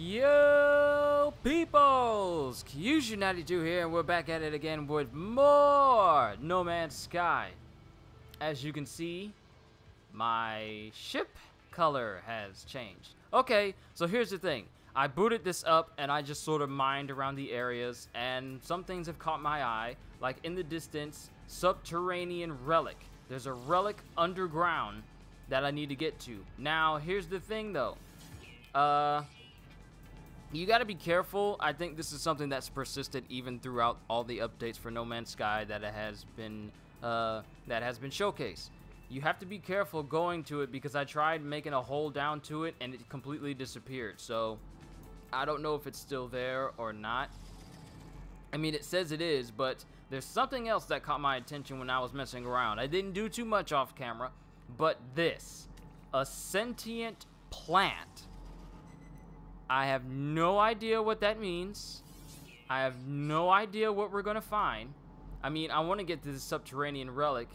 Yo, peoples! Kyushu92 here, and we're back at it again with more No Man's Sky. As you can see, my ship color has changed. Okay, so here's the thing. I booted this up, and I just sort of mined around the areas, and some things have caught my eye, like in the distance, subterranean relic. There's a relic underground that I need to get to. Now, here's the thing, though. You gotta be careful. I think this is something that's persisted even throughout all the updates for No Man's Sky that it has been showcased. You have to be careful going to it because I tried making a hole down to it and it completely disappeared. So I don't know if it's still there or not. I mean, it says it is, but there's something else that caught my attention when I was messing around. I didn't do too much off camera, but this, a sentient plant. I have no idea what that means. I have no idea what we're gonna find. I mean, I want to get to the subterranean relic.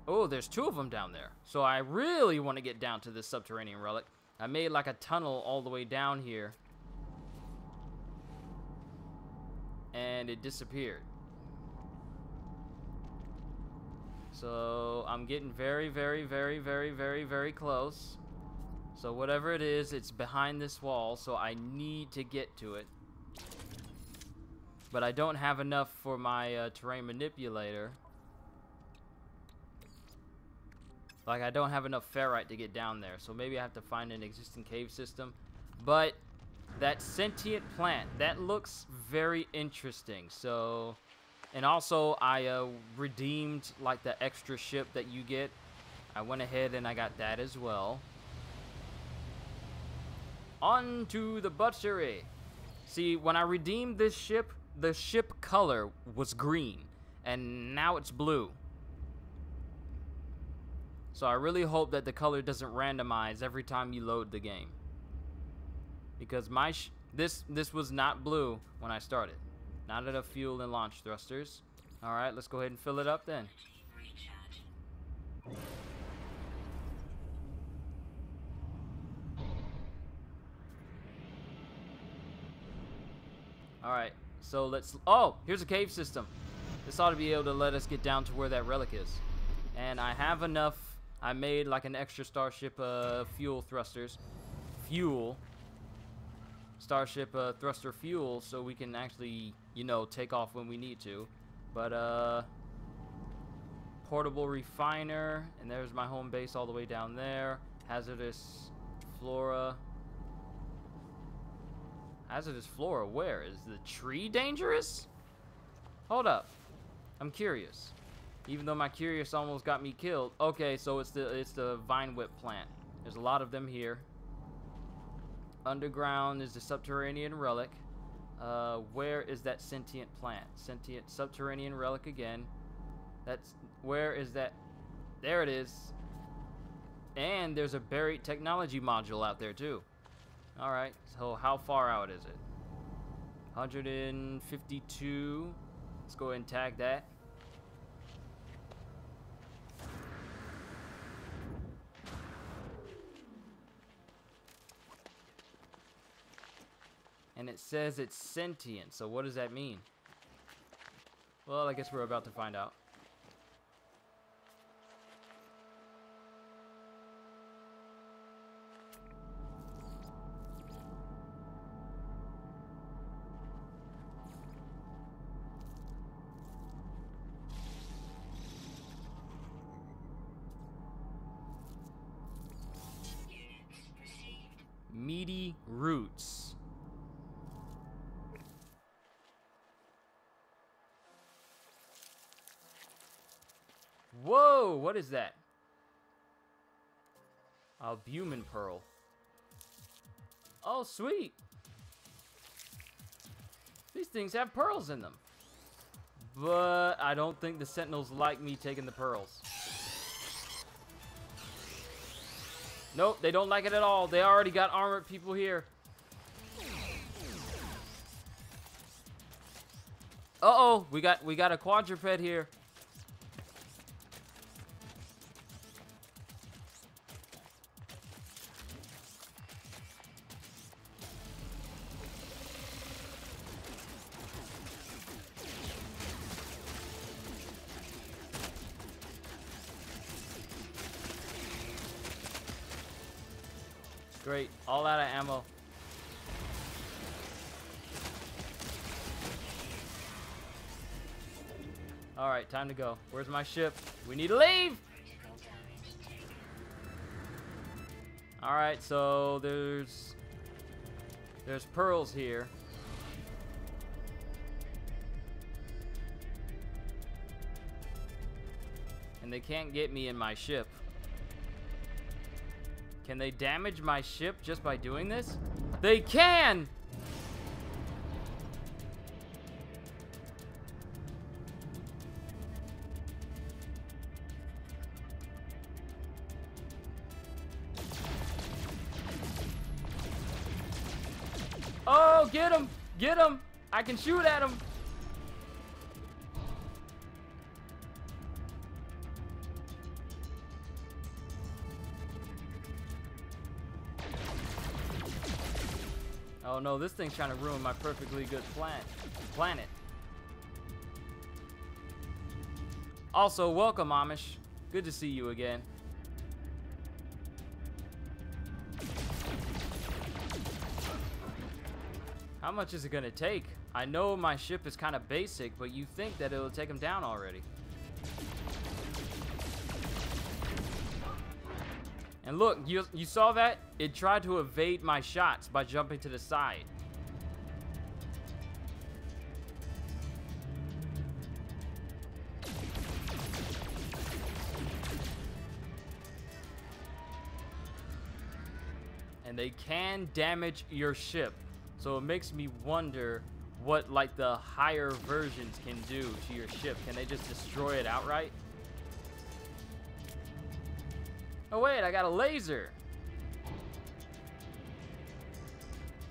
Oh, there's two of them down there. So I really want to get down to this subterranean relic. I made like a tunnel all the way down here. And it disappeared. So I'm getting very, very, very, very, very, very close. So whatever it is, it's behind this wall, so I need to get to it. But I don't have enough for my terrain manipulator. Like, I don't have enough ferrite to get down there, so maybe I have to find an existing cave system. But that sentient plant, that looks very interesting. So, and also I redeemed like the extra ship that you get. I went ahead and I got that as well. On to the butchery. See, when I redeemed this ship, the ship color was green, and now it's blue. So I really hope that the color doesn't randomize every time you load the game. Because my this was not blue when I started. Not enough fuel and launch thrusters. All right, let's go ahead and fill it up then. Alright, so let's... Oh, here's a cave system. This ought to be able to let us get down to where that relic is. And I have enough... I made like an extra starship fuel thrusters. Starship thruster fuel, so we can actually, you know, take off when we need to. But, portable refiner. And there's my home base all the way down there. Hazardous flora. Hazardous flora, where? Is the tree dangerous? Hold up. I'm curious. Even though my curious almost got me killed. Okay, so it's the vine whip plant. There's a lot of them here. Underground is the subterranean relic. Where is that sentient plant? Sentient subterranean relic again. Where is that? There it is. And there's a buried technology module out there too. Alright, so how far out is it? 152. Let's go ahead and tag that. And it says it's sentient, so what does that mean? Well, I guess we're about to find out. Meaty roots. Whoa, what is that? Albumin pearl. Oh, sweet. These things have pearls in them. But I don't think the Sentinels like me taking the pearls. Nope, they don't like it at all. They already got armored people here. Uh-oh, we got a quadruped here. Great. All out of ammo. Alright, time to go. Where's my ship? We need to leave! Alright, so there's pearls here. And they can't get me in my ship. Can they damage my ship just by doing this? They can! Oh, get him! Get him! I can shoot at him! Oh no, this thing's trying to ruin my perfectly good planet. Also, welcome Amish. Good to see you again. How much is it gonna take? I know my ship is kind of basic, but you think that it'll take him down already. And look, you saw that? It tried to evade my shots by jumping to the side. And they can damage your ship. So it makes me wonder what like the higher versions can do to your ship. Can they just destroy it outright? Oh wait, I got a laser.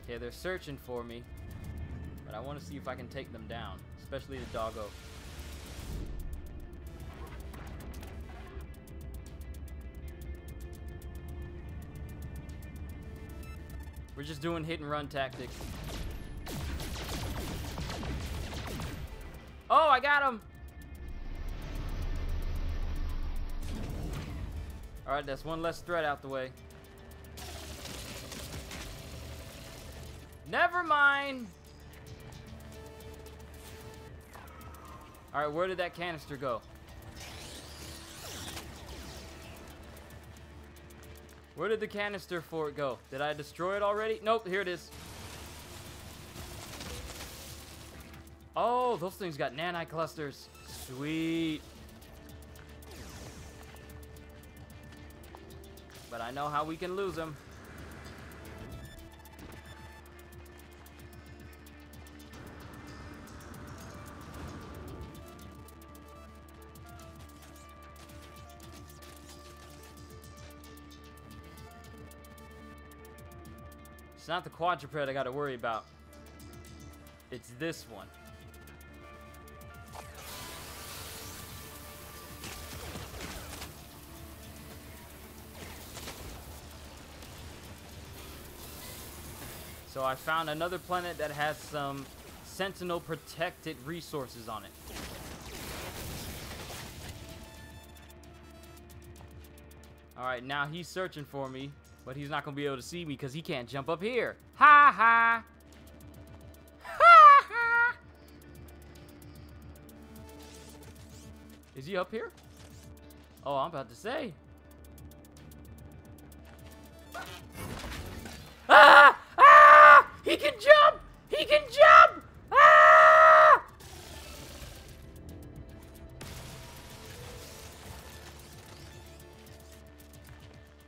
Okay, they're searching for me. But I want to see if I can take them down. Especially the doggo. We're just doing hit and run tactics. Oh, I got him! Alright, that's one less threat out the way. Never mind! Alright, where did that canister go? Where did the canister for it go? Did I destroy it already? Nope, here it is. Oh, those things got nanite clusters. Sweet. But I know how we can lose them. It's not the quadruped I gotta worry about. It's this one. So I found another planet that has some Sentinel protected resources on it. Alright, now he's searching for me, but he's not going to be able to see me because he can't jump up here. Ha ha! Ha ha! Is he up here? Oh, I'm about to say. Ah! Ah! He can jump! He can jump! Ah!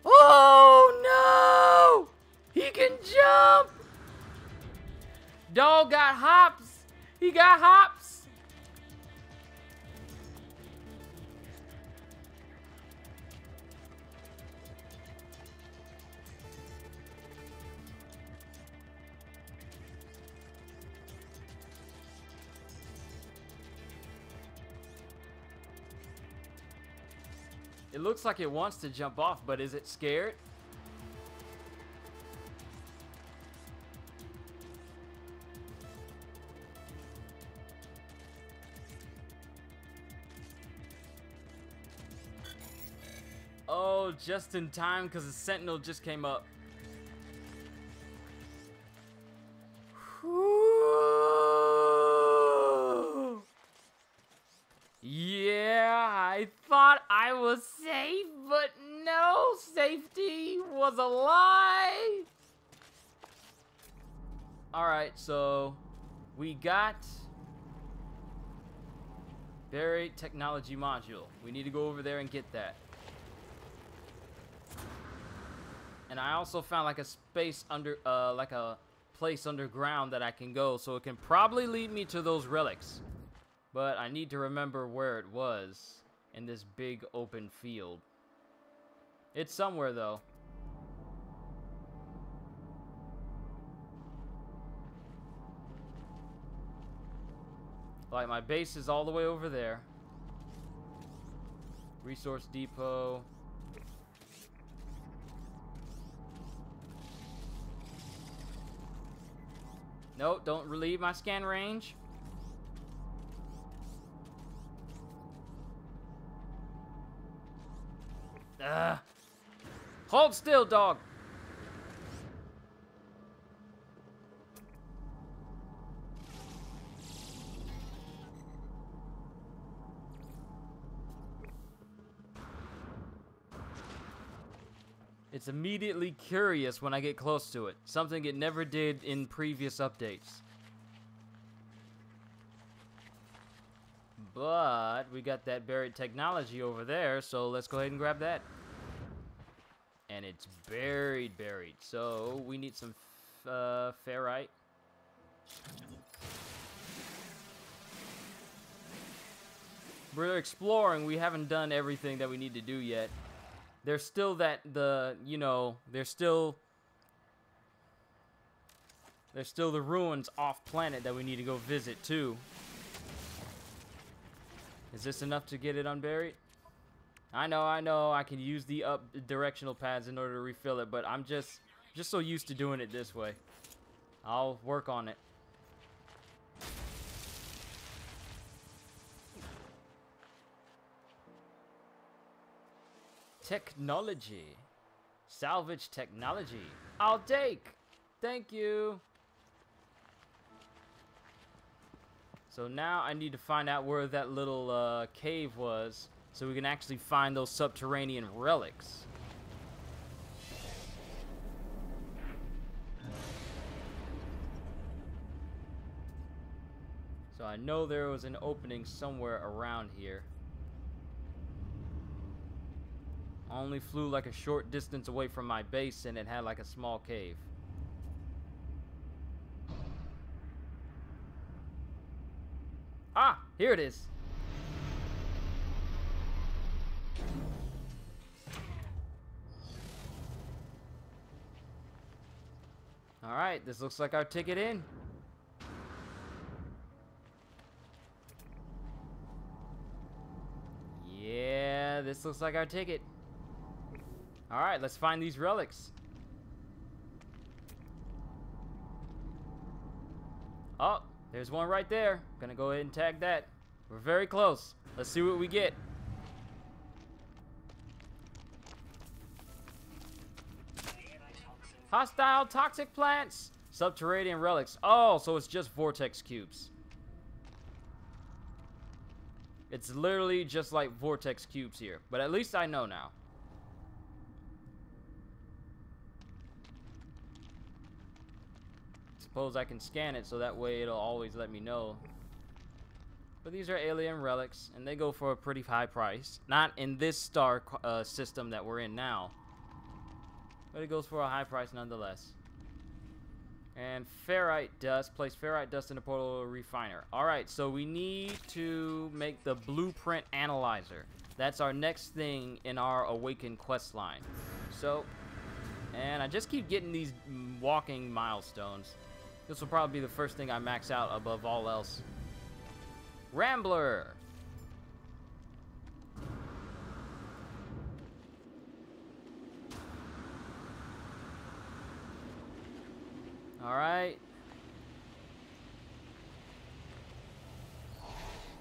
Oh no! He can jump! Dog got hops! He got hops! It looks like it wants to jump off, but is it scared? Oh, just in time because the Sentinel just came up. Whew. Yeah, I thought I was safe, but no, safety was a lie. Alright, so we got buried technology module. We need to go over there and get that. And I also found like a space under, like a place underground that I can go, so it can probably lead me to those relics. But I need to remember where it was in this big open field. It's somewhere though. Like, my base is all the way over there. Resource depot. Nope, don't relieve my scan range. Hold still, dog. It's immediately curious when I get close to it, something it never did in previous updates. But we got that buried technology over there, so let's go ahead and grab that. And it's buried. So we need some ferrite. We're exploring. We haven't done everything that we need to do yet. There's still there's still the ruins off planet that we need to go visit too. Is this enough to get it unburied? I know, I can use the directional pads in order to refill it, but I'm just so used to doing it this way. I'll work on it. Technology. Salvage technology. I'll take. Thank you. So now I need to find out where that little cave was, so we can actually find those subterranean relics. So I know there was an opening somewhere around here. I only flew like a short distance away from my base and it had like a small cave. Ah, here it is. All right, this looks like our ticket in. Yeah, this looks like our ticket. All right, let's find these relics. Oh, there's one right there. Gonna go ahead and tag that. We're very close. Let's see what we get. Hostile toxic plants. Subterranean relics. Oh, so it's just vortex cubes. It's literally just like vortex cubes here. But at least I know now. Suppose I can scan it so that way it'll always let me know. But these are alien relics, and they go for a pretty high price. Not in this star system that we're in now. But it goes for a high price nonetheless. And ferrite dust. Place ferrite dust in the portal refiner. Alright, so we need to make the blueprint analyzer. That's our next thing in our Awaken quest line. So, and I just keep getting these walking milestones. This will probably be the first thing I max out above all else. Rambler! Alright.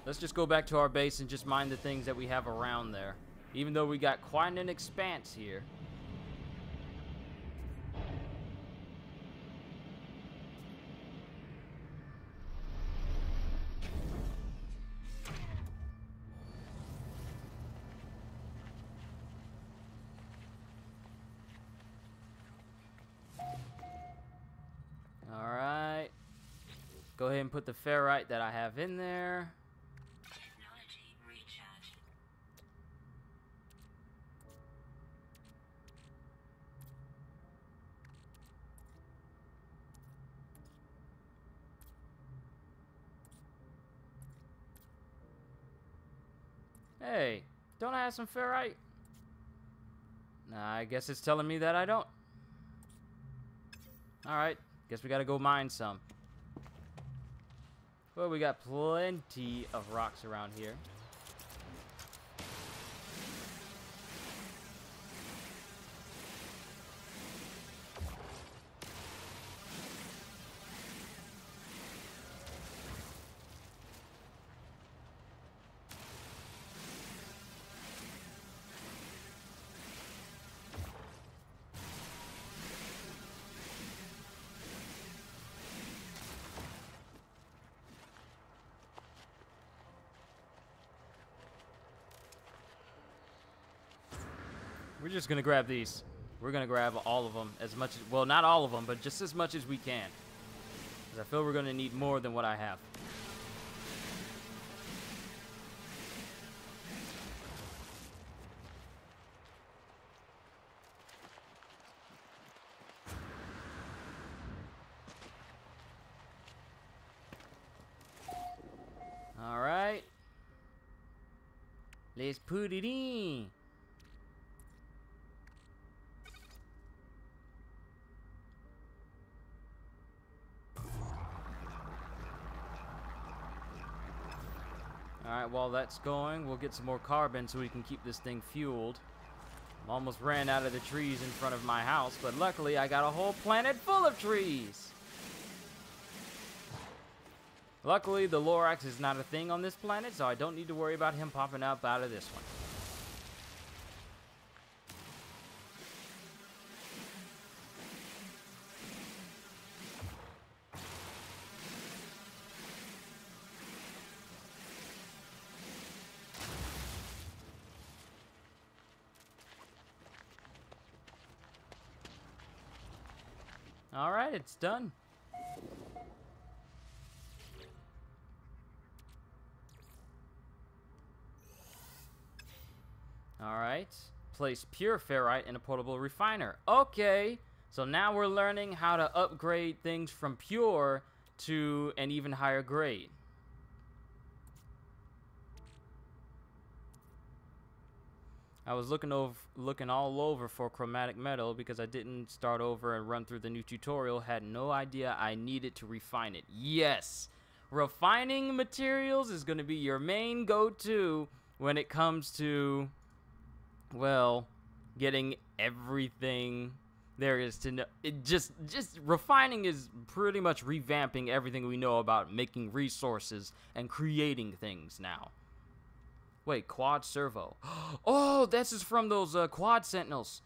Let's just go back to our base and just mine the things that we have around there. Even though we got quite an expanse here. Go ahead and put the ferrite that I have in there. Technology recharge. Hey, don't I have some ferrite? Nah, I guess it's telling me that I don't. Alright, guess we gotta go mine some. Well, we got plenty of rocks around here. We're just gonna grab these. We're gonna grab all of them as much as, well, not all of them, but just as much as we can. Because I feel we're gonna need more than what I have. All right. Let's put it in. Alright, while that's going, we'll get some more carbon so we can keep this thing fueled. I almost ran out of the trees in front of my house, but luckily I got a whole planet full of trees! Luckily, the Lorax is not a thing on this planet, so I don't need to worry about him popping up out of this one. Alright, it's done. Alright. Place pure ferrite in a portable refiner. Okay. So now we're learning how to upgrade things from pure to an even higher grade. I was looking all over for chromatic metal because I didn't start over and run through the new tutorial. Had no idea I needed to refine it. Yes, refining materials is going to be your main go-to when it comes to, well, getting everything there is to know. It just refining is pretty much revamping everything we know about making resources and creating things now. Wait, quad servo. Oh, this is from those quad sentinels.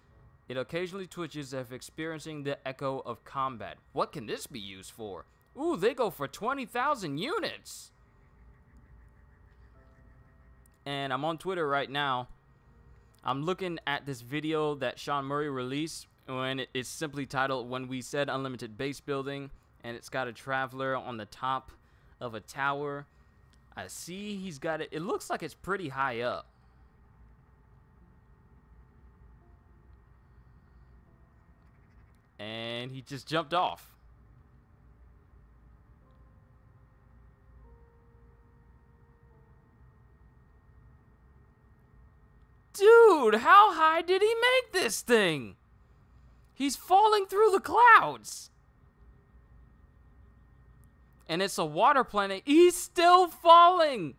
It occasionally twitches if experiencing the echo of combat. What can this be used for? Ooh, they go for 20,000 units. And I'm on Twitter right now. I'm looking at this video that Sean Murray released when it's simply titled "When We Said Unlimited Base Building," and it's got a traveler on the top of a tower. I see he's got it. It looks like it's pretty high up. And he just jumped off. Dude, how high did he make this thing? He's falling through the clouds. And it's a water planet. He's still falling.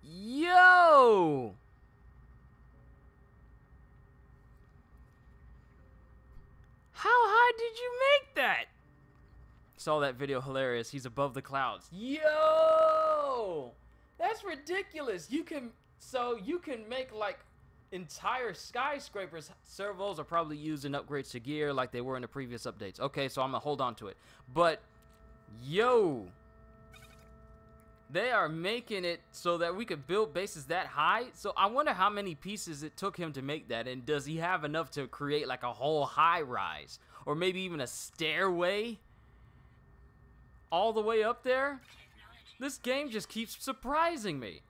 Yo! How high did you make that? Saw that video, hilarious. He's above the clouds. Yo! That's ridiculous. You can make like entire skyscrapers. Servos are probably used in upgrades to gear like they were in the previous updates. Okay, so I'm gonna hold on to it. But yo, They are making it so that we could build bases that high. So I wonder how many pieces it took him to make that. And does he have enough to create like a whole high rise? Or maybe even a stairway? All the way up there? This game just keeps surprising me.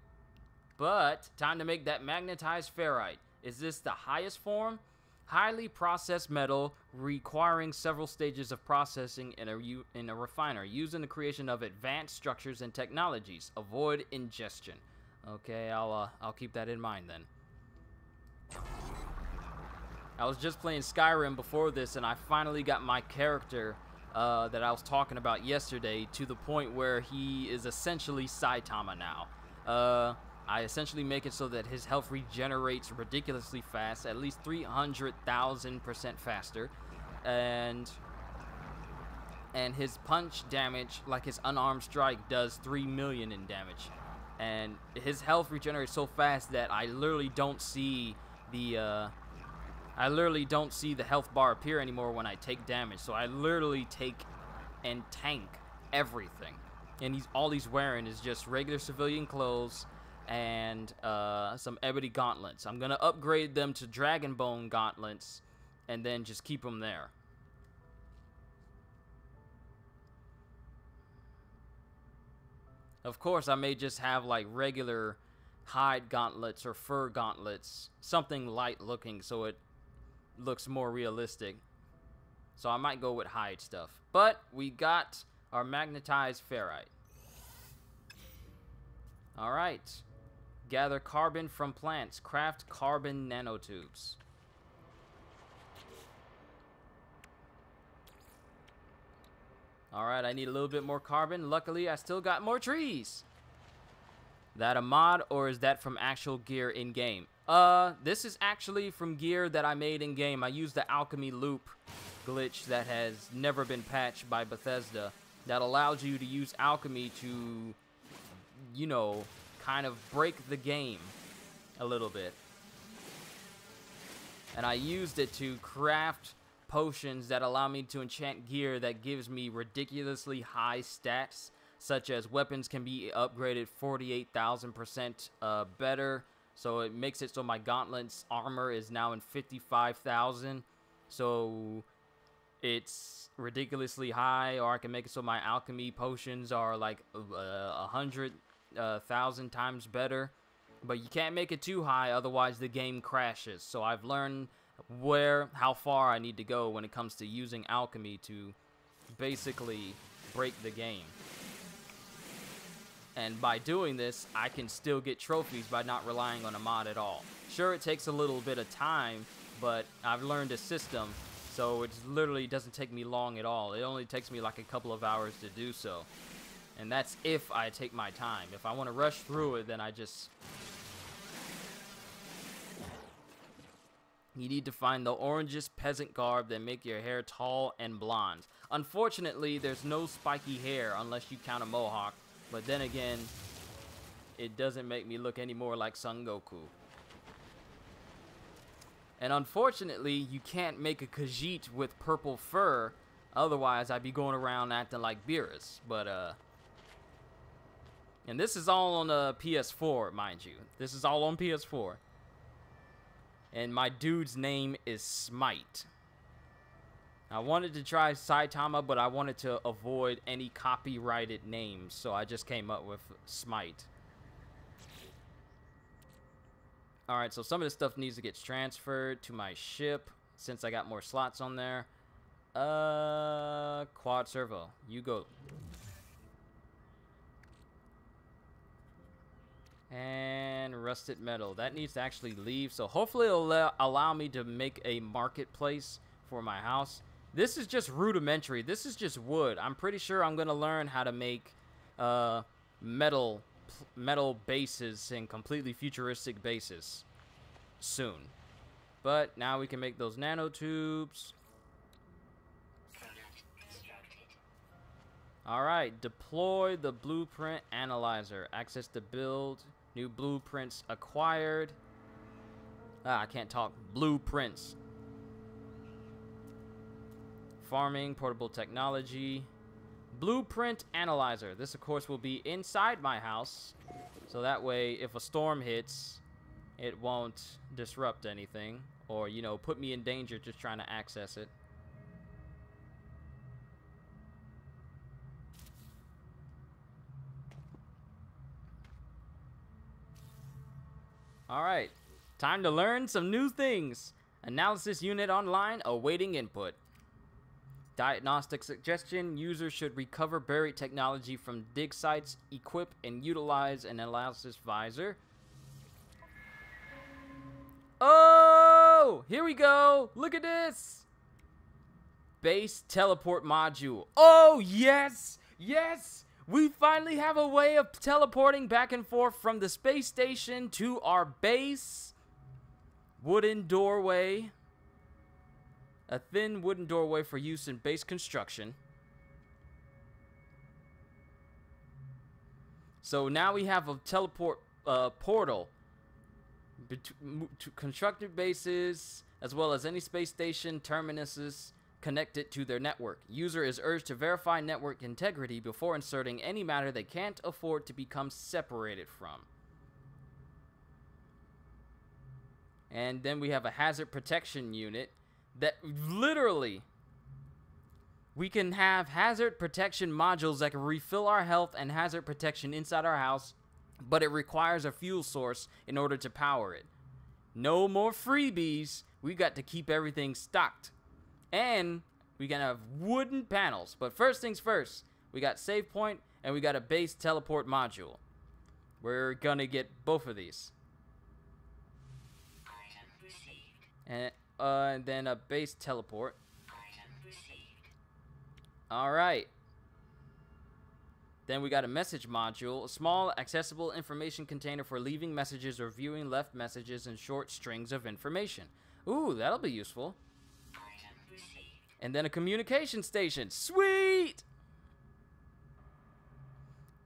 But time to make that magnetized ferrite. Is this the highest form? Highly processed metal requiring several stages of processing in a refiner, used in the creation of advanced structures and technologies. Avoid ingestion. Okay, I'll keep that in mind then. I was just playing Skyrim before this, and I finally got my character that I was talking about yesterday to the point where he is essentially Saitama now. I essentially make it so that his health regenerates ridiculously fast, at least 300,000% faster, and his punch damage, like his unarmed strike, does 3 million in damage, and his health regenerates so fast that I literally don't see the health bar appear anymore when I take damage. So I literally take and tank everything, and all he's wearing is just regular civilian clothes and some ebony gauntlets. I'm gonna upgrade them to dragon bone gauntlets and then just keep them there. Of course, I may just have like regular hide gauntlets or fur gauntlets, something light looking so it looks more realistic. So I might go with hide stuff. But we got our magnetized ferrite. All right. Gather carbon from plants. Craft carbon nanotubes. Alright, I need a little bit more carbon. Luckily, I still got more trees. That a mod, or is that from actual gear in-game? This is actually from gear that I made in-game. I used the alchemy loop glitch that has never been patched by Bethesda that allows you to use alchemy to, you know, kind of break the game a little bit. And I used it to craft potions that allow me to enchant gear that gives me ridiculously high stats, such as weapons can be upgraded 48,000% better. So it makes it so my gauntlets armor is now in 55,000. So it's ridiculously high. Or I can make it so my alchemy potions are like 100,000 times better. But you can't make it too high, otherwise the game crashes. So I've learned how far I need to go when it comes to using alchemy to basically break the game. And by doing this, I can still get trophies by not relying on a mod at all. Sure, it takes a little bit of time, but I've learned a system, so it literally doesn't take me long at all. It only takes me like a couple of hours to do so. And that's if I take my time. If I want to rush through it, then I just... You need to find the orangest peasant garb that make your hair tall and blonde. Unfortunately, there's no spiky hair unless you count a mohawk. But then again, it doesn't make me look any more like Son Goku. And unfortunately, you can't make a Khajiit with purple fur. Otherwise, I'd be going around acting like Beerus. But, and this is all on PS4, mind you. This is all on PS4. And my dude's name is Smite. I wanted to try Saitama, but I wanted to avoid any copyrighted names, so I just came up with Smite. Alright, so some of this stuff needs to get transferred to my ship, since I got more slots on there. Quad servo, you go. And rusted metal, that needs to actually leave, so hopefully it'll allow me to make a marketplace for my house. This is just rudimentary. This is just wood. I'm pretty sure I'm gonna learn how to make metal bases and completely futuristic bases soon. But now we can make those nanotubes. Alright, deploy the blueprint analyzer. Access the build. New blueprints acquired. I can't talk. Blueprints. Farming, portable technology. Blueprint analyzer. This, of course, will be inside my house. So that way, if a storm hits, it won't disrupt anything. Or, you know, put me in danger just trying to access it. Alright. Time to learn some new things. Analysis unit online awaiting input. Diagnostic suggestion. Users should recover buried technology from dig sites, equip and utilize an analysis visor. Oh! Here we go! Look at this! Base teleport module. Oh, yes! Yes! We finally have a way of teleporting back and forth from the space station to our base. Wooden doorway. A thin wooden doorway for use in base construction. So now we have a teleport portal to constructed bases as well as any space station terminuses connected to their network. User is urged to verify network integrity before inserting any matter they can't afford to become separated from. And then we have a hazard protection unit that literally we can have hazard protection modules that can refill our health and hazard protection inside our house, but it requires a fuel source in order to power it. No more freebies. We got to keep everything stocked. And we can have wooden panels. But first things first, we got save point and we got a base teleport module. We're gonna get both of these. Item received. And then a base teleport. Item received. Alright. Then we got a message module, a small accessible information container for leaving messages or viewing left messages and short strings of information. Ooh, that'll be useful. Item received. And then a communication station. Sweet!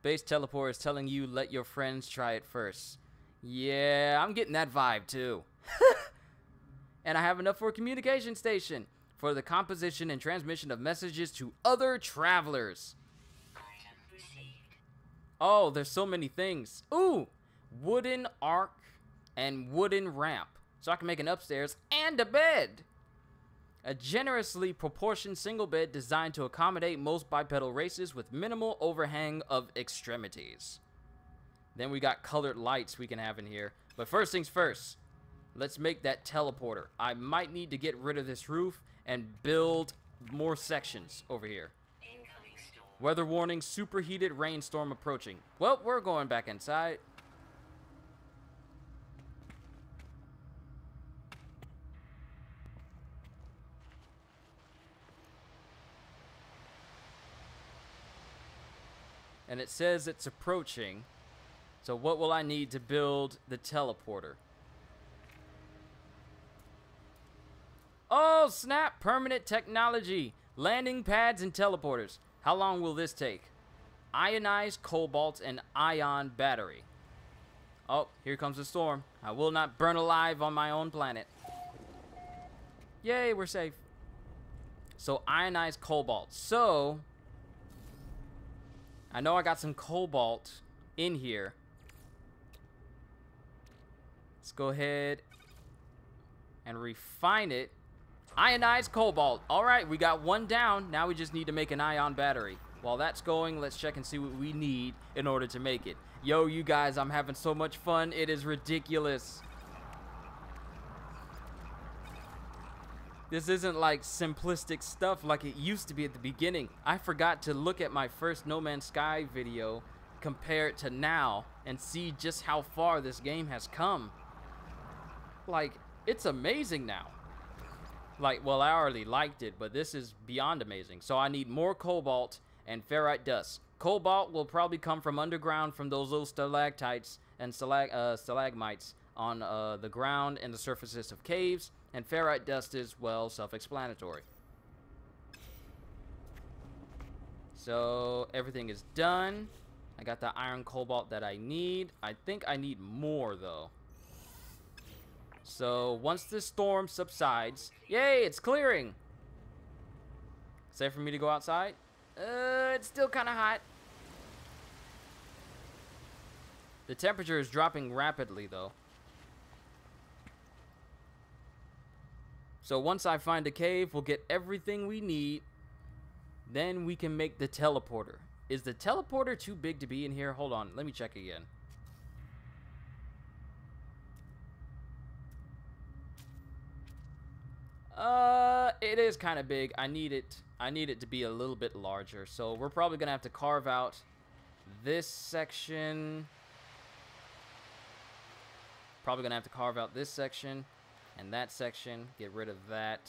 Base teleport is telling you let your friends try it first. Yeah, I'm getting that vibe too. And I have enough for a communication station for the composition and transmission of messages to other travelers. Item received. Oh, there's so many things. Ooh, wooden arc and wooden ramp. So I can make an upstairs and a bed. A generously proportioned single bed designed to accommodate most bipedal races with minimal overhang of extremities. Then we got colored lights we can have in here. But first things first, let's make that teleporter. I might need to get rid of this roof and build more sections over here. Incoming storm. Weather warning, superheated rainstorm approaching. Well, we're going back inside. And it says it's approaching. So what will I need to build the teleporter? Oh, snap! Permanent technology. Landing pads and teleporters. How long will this take? Ionized cobalt and ion battery. Oh, here comes the storm. I will not burn alive on my own planet. Yay, we're safe. So, ionized cobalt. So, I know I got some cobalt in here. Let's go ahead and refine it. Ionized cobalt. All right, we got one down. Now we just need to make an ion battery. While that's going, let's check and see what we need in order to make it. Yo, you guys, I'm having so much fun. It is ridiculous. This isn't like simplistic stuff like it used to be at the beginning. I forgot to look at my first No Man's Sky video, compare it to now, and see just how far this game has come. Like, it's amazing now. Like, well, I already liked it, but this is beyond amazing. So I need more cobalt and ferrite dust. Cobalt will probably come from underground from those little stalactites and stalagmites on the ground and the surfaces of caves. And ferrite dust is, well, self-explanatory. So everything is done. I got the iron cobalt that I need. I think I need more, though. So once this storm subsides, yay, it's clearing. Safe for me to go outside? It's still kind of hot. The temperature is dropping rapidly, though. So once I find a cave, we'll get everything we need. Then we can make the teleporter. Is the teleporter too big to be in here? Hold on, let me check again. It is kind of big. I need it to be a little bit larger. So we're probably gonna have to carve out this section. Probably gonna have to carve out this section and that section. Get rid of that.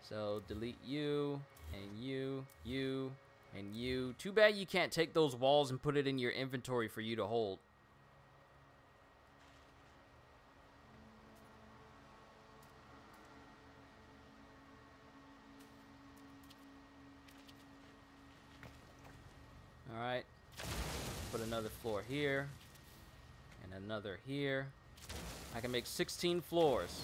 So delete you and you and you. Too bad you can't take those walls and put it in your inventory for you to hold. Alright, put another floor here, and another here. I can make 16 floors.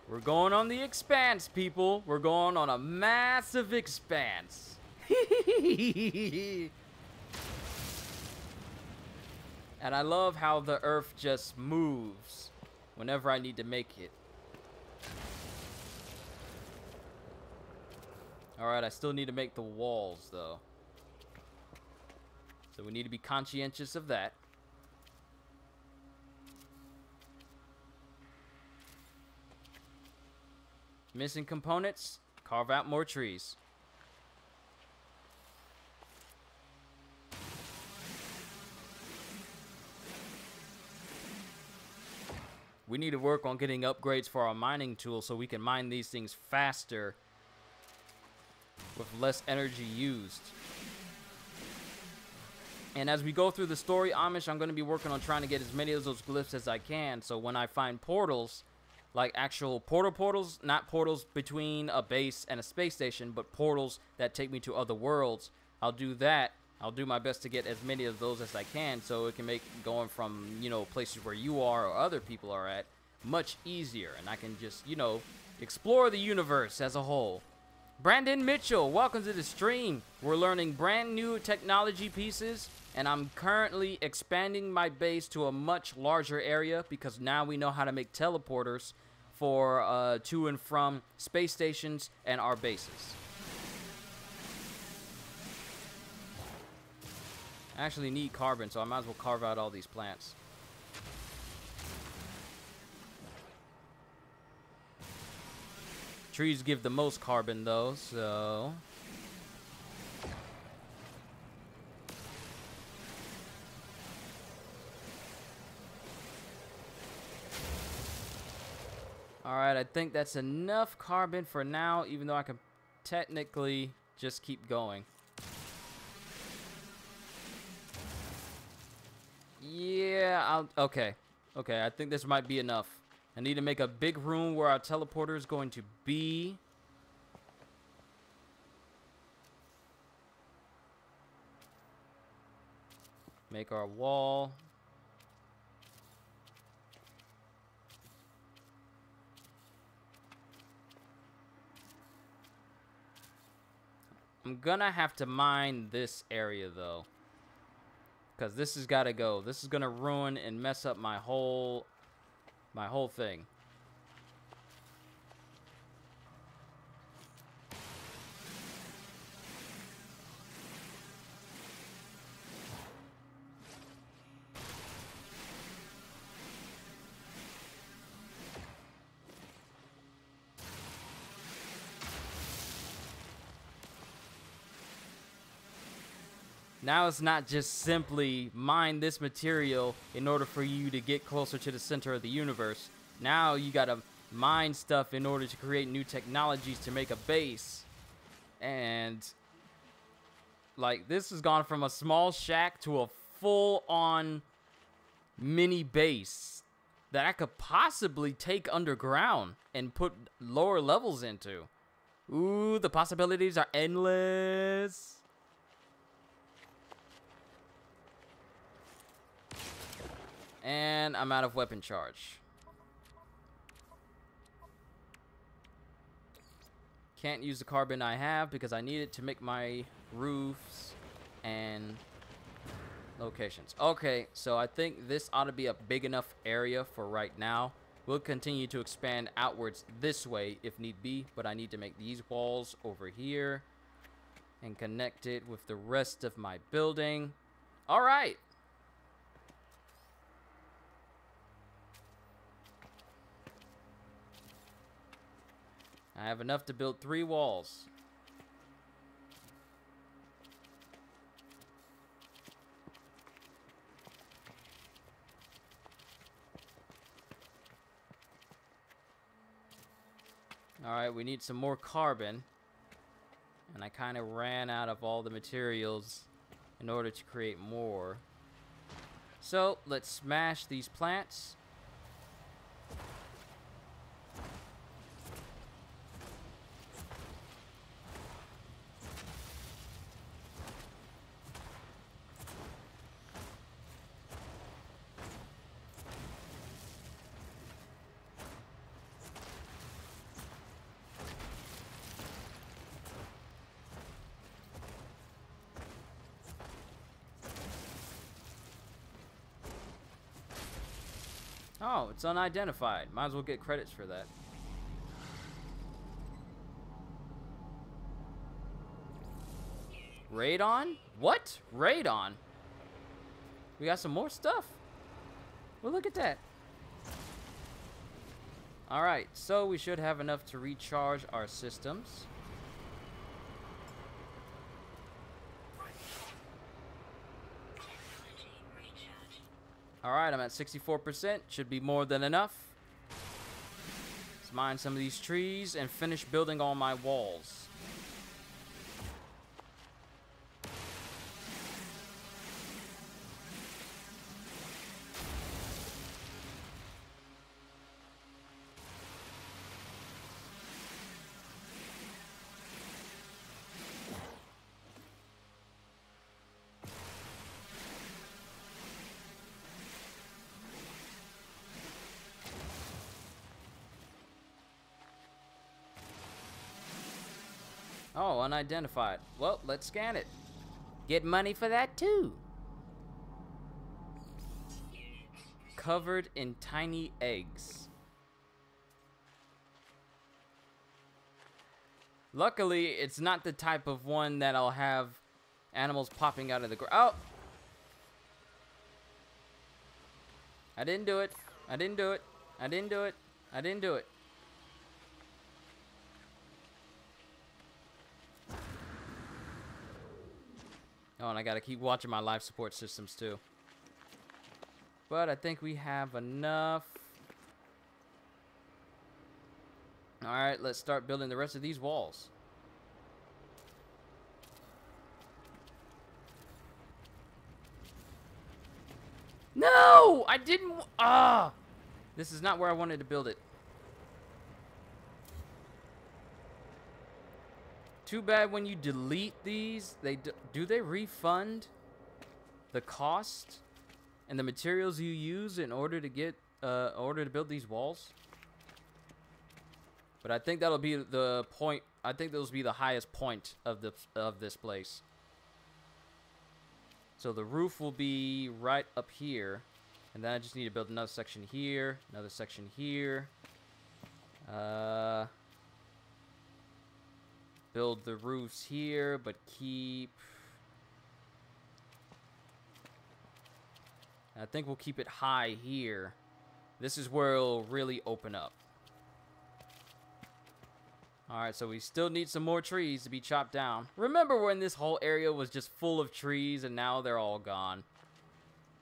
We're going on the expanse, people. We're going on a massive expanse. And I love how the earth just moves whenever I need to make it. Alright, I still need to make the walls, though. So we need to be conscientious of that. Missing components, carve out more trees. We need to work on getting upgrades for our mining tool so we can mine these things faster with less energy used. And as we go through the story, Amish, I'm going to be working on trying to get as many of those glyphs as I can. So when I find portals, like actual portals, not portals between a base and a space station, but portals that take me to other worlds, I'll do that. I'll do my best to get as many of those as I can so it can make going from, you know, places where you are or other people are at much easier. And I can just, you know, explore the universe as a whole. Brandon Mitchell, welcome to the stream. We're learning brand new technology pieces, and I'm currently expanding my base to a much larger area because now we know how to make teleporters for to and from space stations and our bases. I actually need carbon, so I might as well carve out all these plants. Trees give the most carbon, though, so... Alright, I think that's enough carbon for now, even though I can technically just keep going. Yeah, okay. Okay, I think this might be enough. I need to make a big room where our teleporter is going to be. Make our wall. I'm gonna have to mine this area though, because this has got to go. This is gonna ruin and mess up my whole thing. Now it's not just simply mine this material in order for you to get closer to the center of the universe. Now you gotta mine stuff in order to create new technologies to make a base. And like this has gone from a small shack to a full-on mini base that I could possibly take underground and put lower levels into. Ooh, the possibilities are endless. And I'm out of weapon charge. Can't use the carbon I have because I need it to make my roofs and locations. Okay, so I think this ought to be a big enough area for right now. We'll continue to expand outwards this way if need be, but I need to make these walls over here and connect it with the rest of my building. All right. I have enough to build 3 walls. All right, we need some more carbon. And I kind of ran out of all the materials in order to create more. So let's smash these plants. Oh, it's unidentified. Might as well get credits for that. Radon? What? Radon? We got some more stuff. Well, look at that. Alright, so we should have enough to recharge our systems. Alright, I'm at 64%. Should be more than enough. Let's mine some of these trees and finish building all my walls. Oh, unidentified. Well, let's scan it. Get money for that too. Covered in tiny eggs. Luckily, it's not the type of one that I'll have animals popping out of the ground. Oh! I didn't do it. I didn't do it. I didn't do it. I didn't do it. Oh, and I gotta keep watching my life support systems too. But I think we have enough. Alright, let's start building the rest of these walls. No! I didn't... Ah! This is not where I wanted to build it. Too bad when you delete these, do they refund the cost and the materials you use in order to get build these walls? But I think that'll be the point. I think those will be the highest point of this place. So the roof will be right up here, and then I just need to build another section here, another section here. Build the roofs here, but keep... I think we'll keep it high here. This is where it'll really open up. Alright, so we still need some more trees to be chopped down. Remember when this whole area was just full of trees and now they're all gone?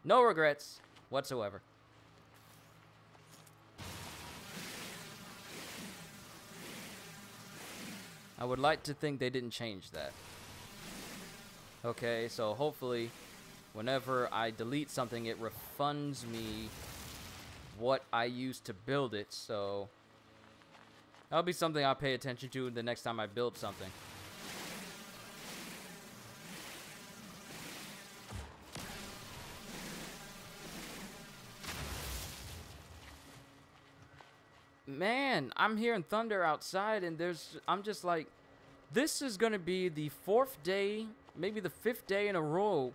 No regrets whatsoever. I would like to think they didn't change that. Okay, so hopefully whenever I delete something, it refunds me what I used to build it, so that'll be something I'll pay attention to the next time I build something. man, I'm hearing thunder outside, and I'm just like, this is gonna be the 4th day, maybe the 5th day in a row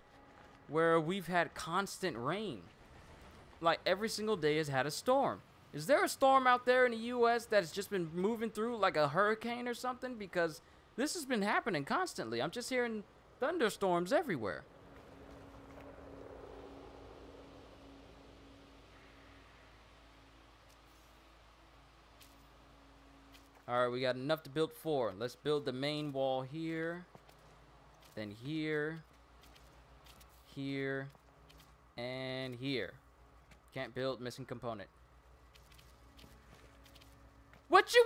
where we've had constant rain. Like, every single day has had a storm. Is there a storm out there in the U.S. that's just been moving through like a hurricane or something? Because this has been happening constantly. I'm just hearing thunderstorms everywhere. Alright, we got enough to build 4. Let's build the main wall here. Then here. Here. And here. Can't build, missing component. What you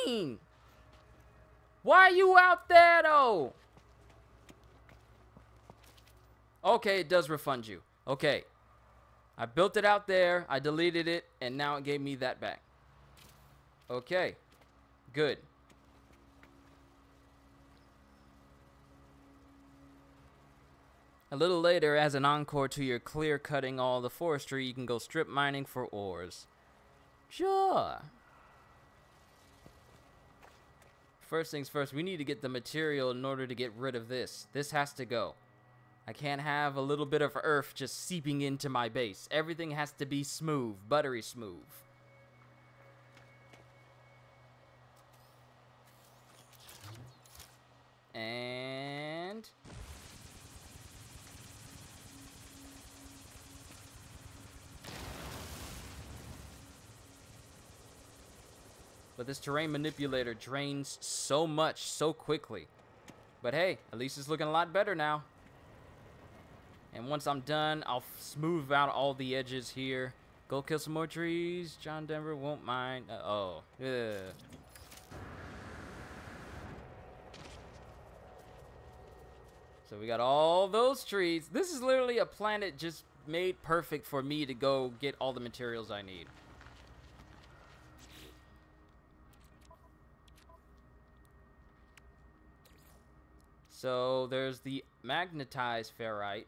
mean? Why are you out there, though? Okay, it does refund you. Okay. I built it out there. I deleted it. And now it gave me that back. Okay. Good. A little later, as an encore to your clear cutting all the forestry, you can go strip mining for ores. Sure. First things first, we need to get the material in order to get rid of this. This has to go. I can't have a little bit of earth just seeping into my base. Everything has to be smooth, buttery smooth. And but this terrain manipulator drains so much so quickly. But hey, at least it's looking a lot better now. And once I'm done, I'll smooth out all the edges here. Go kill some more trees. John Denver won't mind. Oh. Ugh. So we got all those trees. This is literally a planet just made perfect for me to go get all the materials I need. So there's the magnetized ferrite.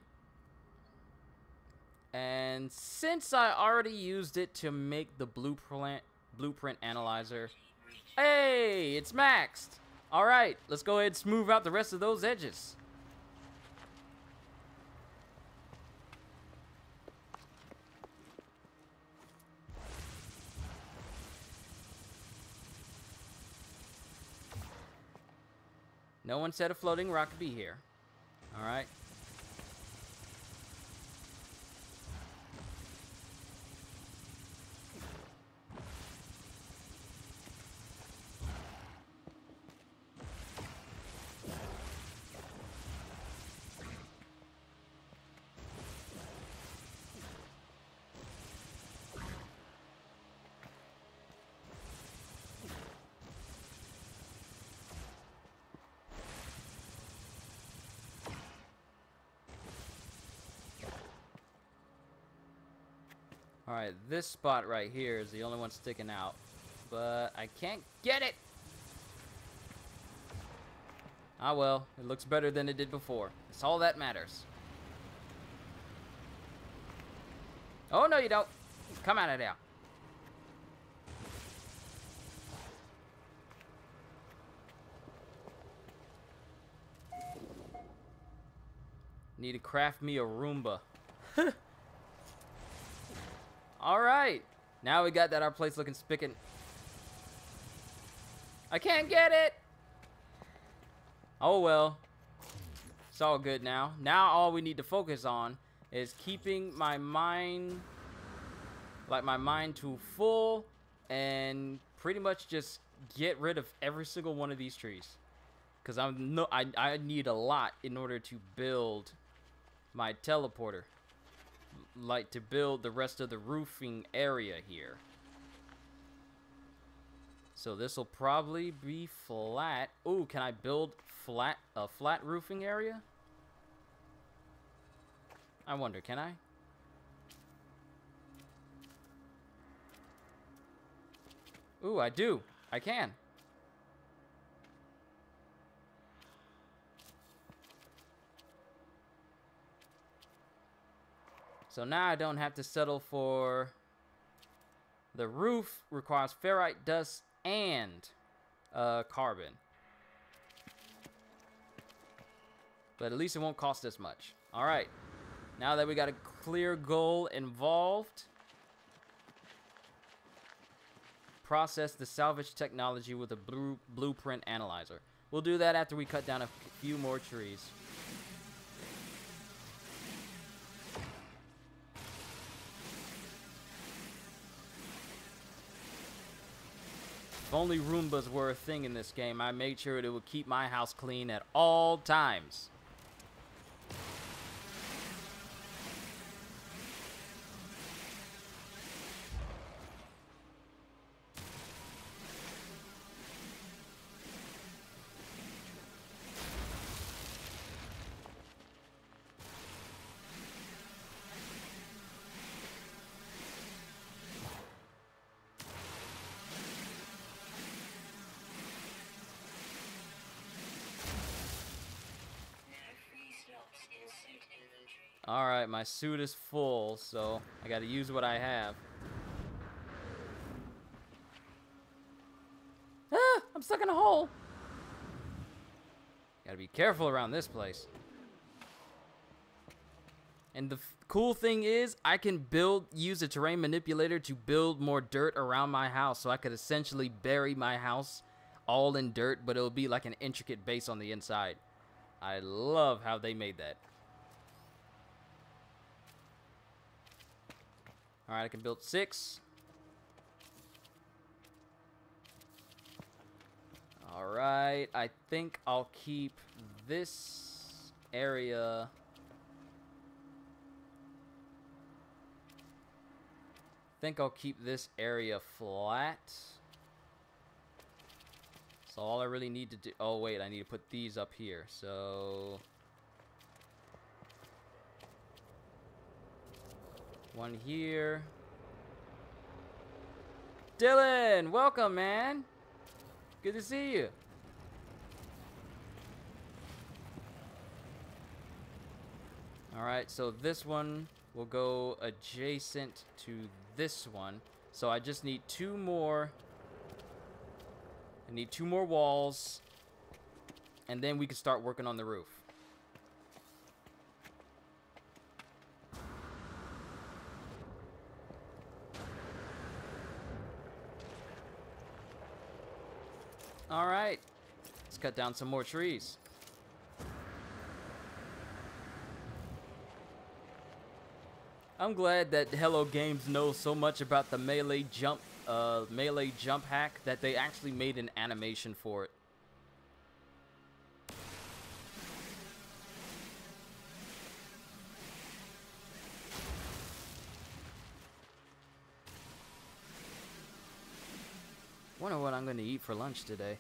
And since I already used it to make the blueprint analyzer, hey, it's maxed. All right, let's go ahead and smooth out the rest of those edges. No one said a floating rock could be here. All right. Alright, this spot right here is the only one sticking out. But I can't get it! Ah well, it looks better than it did before. That's all that matters. Oh no you don't! Come out of there! Need to craft me a Roomba. Alright. Now we got that our place looking spick and... I can't get it! Oh well. It's all good now. Now all we need to focus on is keeping my mind... like my mind to full and pretty much just get rid of every single one of these trees. Because I need a lot in order to build my teleporter. Like to build the rest of the roofing area here. So this will probably be flat. Ooh, can I build a flat roofing area? I wonder, can I? Ooh, I do. I can. So now I don't have to settle for The roof requires ferrite dust and carbon. But at least it won't cost us much. All right. Now that we got a clear goal involved, process the salvage technology with a blueprint analyzer. We'll do that after we cut down a few more trees. If only Roombas were a thing in this game, I made sure it would keep my house clean at all times. Alright, my suit is full, so I gotta use what I have. Ah! I'm stuck in a hole! Gotta be careful around this place. And the cool thing is, I can use a terrain manipulator to build more dirt around my house, so I could essentially bury my house all in dirt, but it'll be like an intricate base on the inside. I love how they made that. Alright, I can build 6. Alright, I think I'll keep this area. I think I'll keep this area flat. So all I really need to do... Oh, wait, I need to put these up here. So... one here. Dylan, welcome, man. Good to see you. Alright, so this one will go adjacent to this one. So I just need 2 more. I need 2 more walls. And then we can start working on the roof. Alright, let's cut down some more trees. I'm glad that Hello Games knows so much about the melee jump hack that they actually made an animation for it. Wonder what I'm gonna eat for lunch today.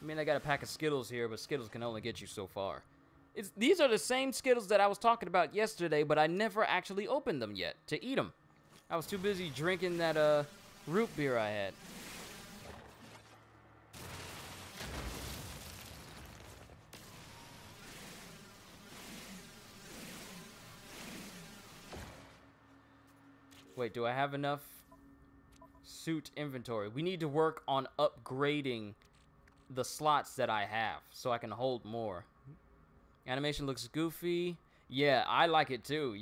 I mean, I got a pack of Skittles here, but Skittles can only get you so far. These are the same Skittles that I was talking about yesterday, but I never actually opened them yet to eat them. I was too busy drinking that root beer I had. Wait, do I have enough suit inventory? We need to work on upgrading the slots that I have so I can hold more. Animation looks goofy. Yeah, I like it too.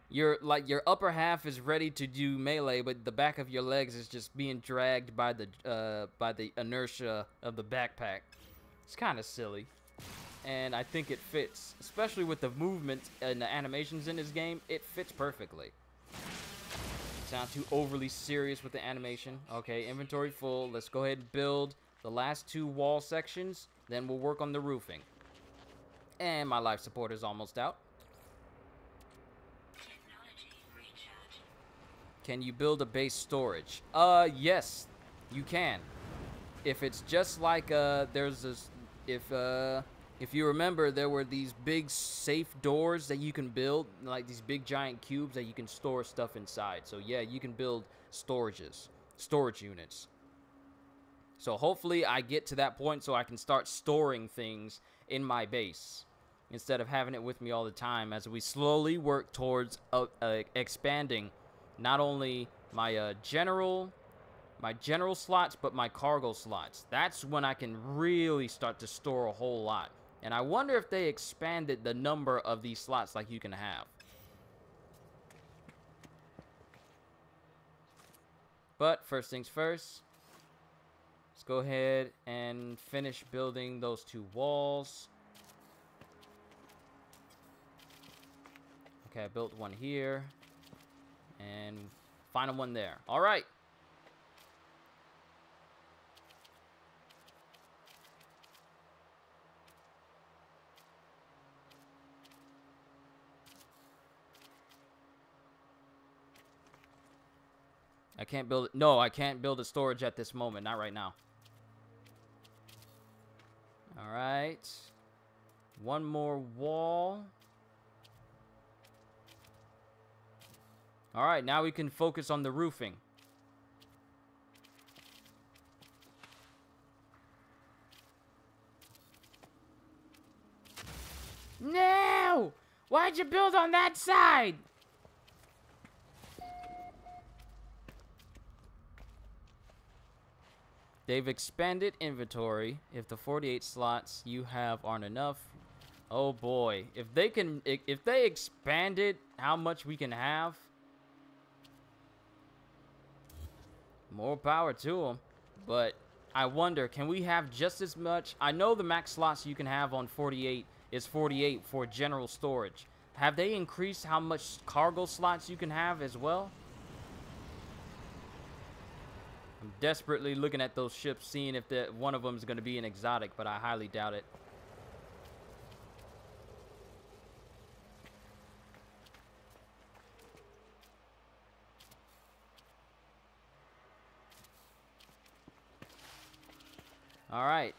You're like, your upper half is ready to do melee, but the back of your legs is just being dragged by the inertia of the backpack. It's kind of silly, and I think it fits, especially with the movement and the animations in this game. It fits perfectly. Sound too overly serious with the animation. Okay, inventory full. Let's go ahead and build the last 2 wall sections, then we'll work on the roofing. And my life support is almost out. Can you build a base storage? Yes, you can. If it's just like there's this, if you remember, there were these big safe doors that you can build, like these big giant cubes that you can store stuff inside. So yeah, you can build storage units. So hopefully I get to that point so I can start storing things in my base instead of having it with me all the time as we slowly work towards expanding not only my my general slots, but my cargo slots. That's when I can really start to store a whole lot. And I wonder if they expanded the number of these slots like you can have. But first things first, let's go ahead and finish building those 2 walls. Okay, I built one here. And final one there. All right. I can't build it. No, I can't build a storage at this moment. Not right now. All right. One more wall. All right, now we can focus on the roofing. No! Why'd you build on that side? They've expanded inventory. If the 48 slots you have aren't enough, oh boy. If they expanded how much we can have, more power to them. But I wonder, can we have just as much? I know the max slots you can have on 48 is 48 for general storage. Have they increased how much cargo slots you can have as well? I'm desperately looking at those ships, seeing if one of them is going to be an exotic, but I highly doubt it. All right,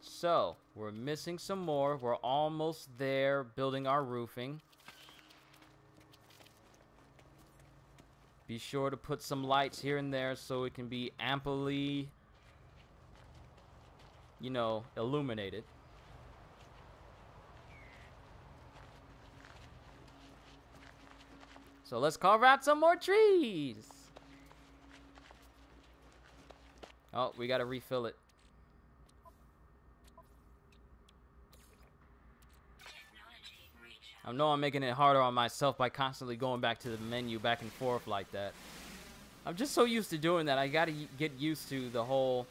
so we're missing some more. We're almost there building our roofing. Be sure to put some lights here and there so it can be amply, you know, illuminated. So let's carve out some more trees. Oh, we got to refill it. I know I'm making it harder on myself by constantly going back to the menu back and forth like that. I'm just so used to doing that. I gotta get used to the whole...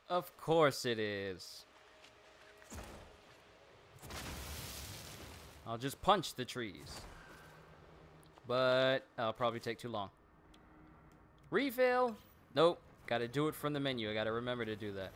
Of course it is. I'll just punch the trees. But that'll probably take too long. Refill? Nope. Gotta do it from the menu. I gotta remember to do that.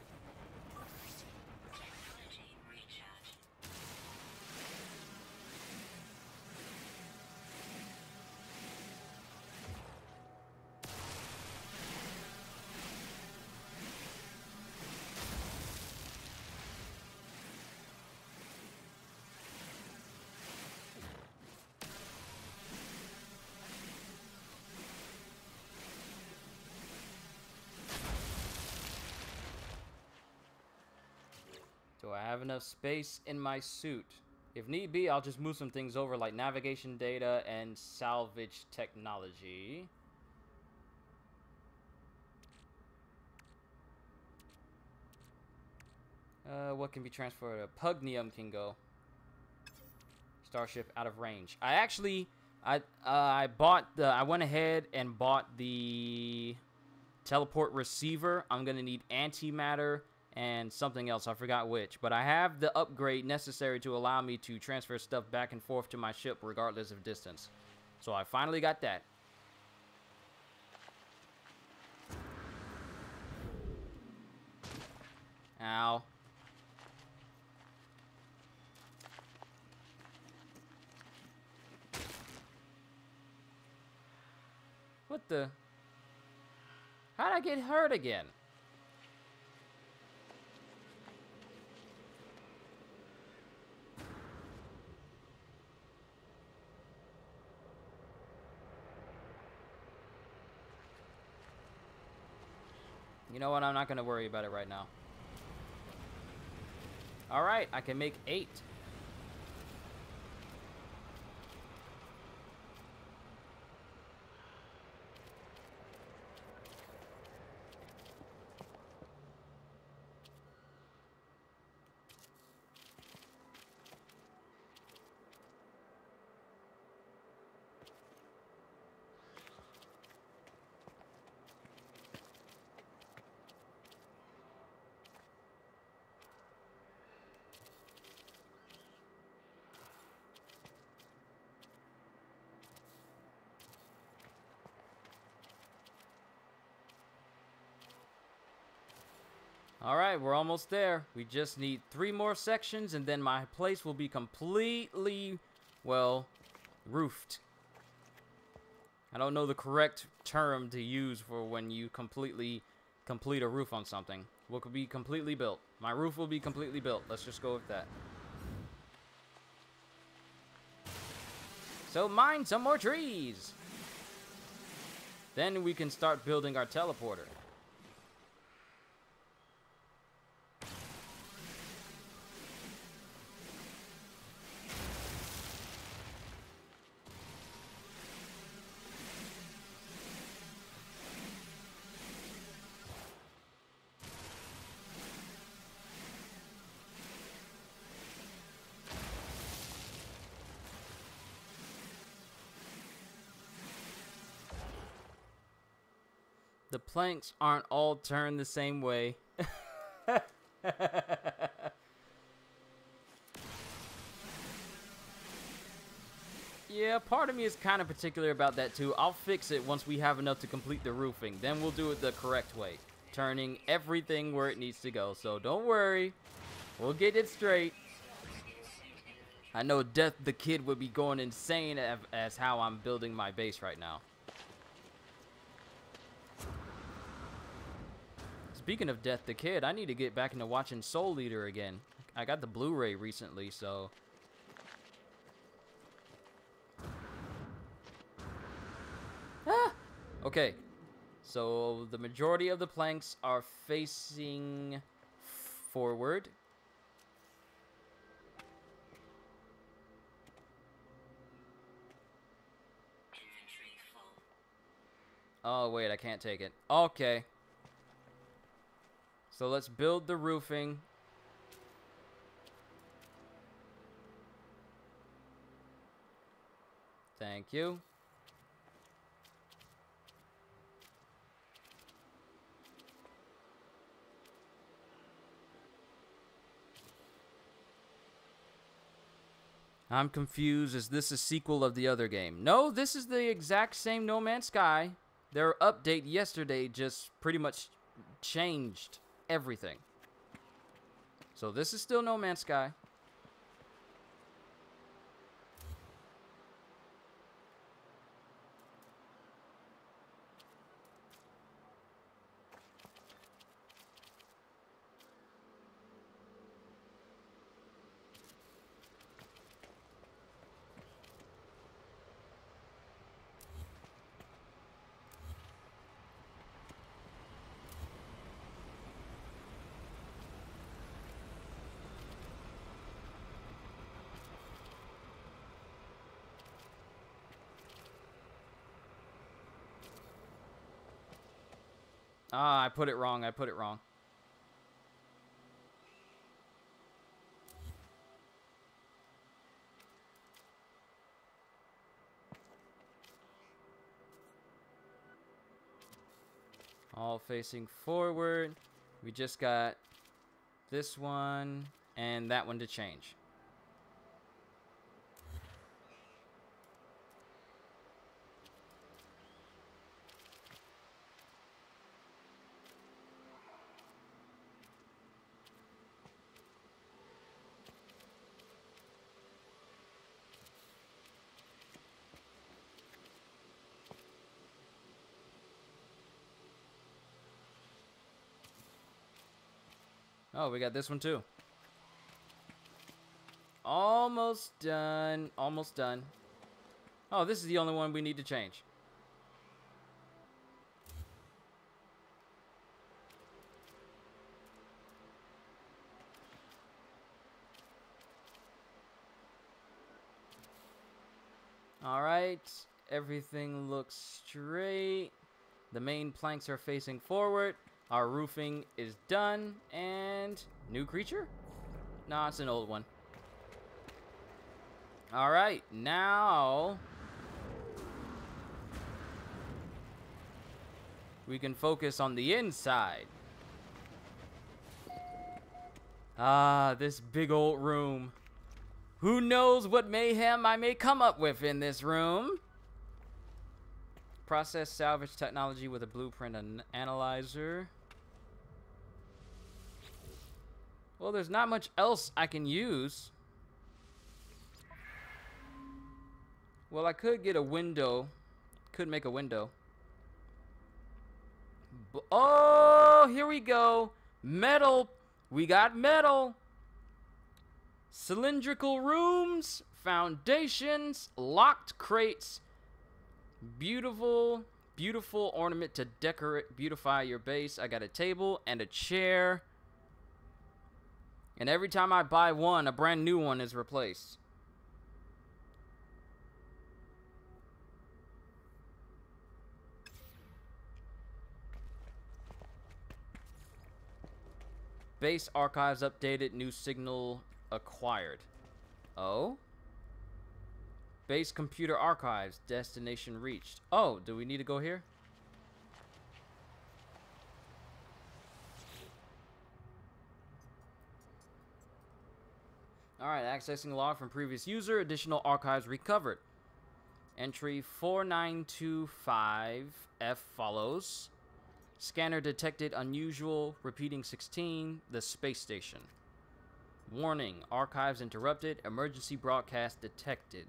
Do I have enough space in my suit? If need be, I'll just move some things over like navigation data and salvage technology. What can be transferred? Pugnium can go. Starship out of range. I actually, I went ahead and bought the teleport receiver. I'm gonna need antimatter and something else. I forgot which, but I have the upgrade necessary to allow me to transfer stuff back and forth to my ship regardless of distance. So I finally got that. Ow. What the? How'd I get hurt again? You know what? I'm not going to worry about it right now. All right, I can make 8. All right, we're almost there. We just need 3 more sections, and then my place will be completely, well, roofed. I don't know the correct term to use for when you complete a roof on something. Will be completely built. My roof will be completely built. Let's just go with that. So mine some more trees. Then we can start building our teleporter. The planks aren't all turned the same way. Yeah, part of me is kind of particular about that too. I'll fix it once we have enough to complete the roofing. Then we'll do it the correct way, turning everything where it needs to go. So don't worry, we'll get it straight. I know Death the Kid would be going insane as how I'm building my base right now. Speaking of Death the Kid, I need to get back into watching Soul Eater again. I got the Blu-ray recently, so... Ah! Okay, so the majority of the planks are facing forward. Inventory full. Oh, wait, I can't take it. Okay. So let's build the roofing. Thank you. I'm confused. Is this a sequel of the other game? No, this is the exact same No Man's Sky. Their update yesterday just pretty much changed everything. So this is still No Man's Sky. Ah, I put it wrong. I put it wrong. All facing forward. We just got this one and that one to change. Oh, we got this one too. Almost done. Almost done. Oh, this is the only one we need to change. All right. Everything looks straight. The main planks are facing forward. Our roofing is done. And new creature? No, it's an old one. All right. Now we can focus on the inside. Ah, this big old room. Who knows what mayhem I may come up with in this room? Process salvage technology with a blueprint and analyzer. Well, there's not much else I can use. Well, I could get a window. Could make a window. Oh, here we go. Metal. We got metal. Cylindrical rooms, foundations, locked crates. Beautiful, beautiful ornament to decorate, beautify your base. I got a table and a chair. And every time I buy one, a brand new one is replaced. Base archives updated, new signal acquired. Oh? Base computer archives, destination reached. Oh, do we need to go here? Alright, accessing log from previous user, additional archives recovered. Entry 4925F follows. Scanner detected unusual, repeating 16, the space station. Warning, archives interrupted, emergency broadcast detected.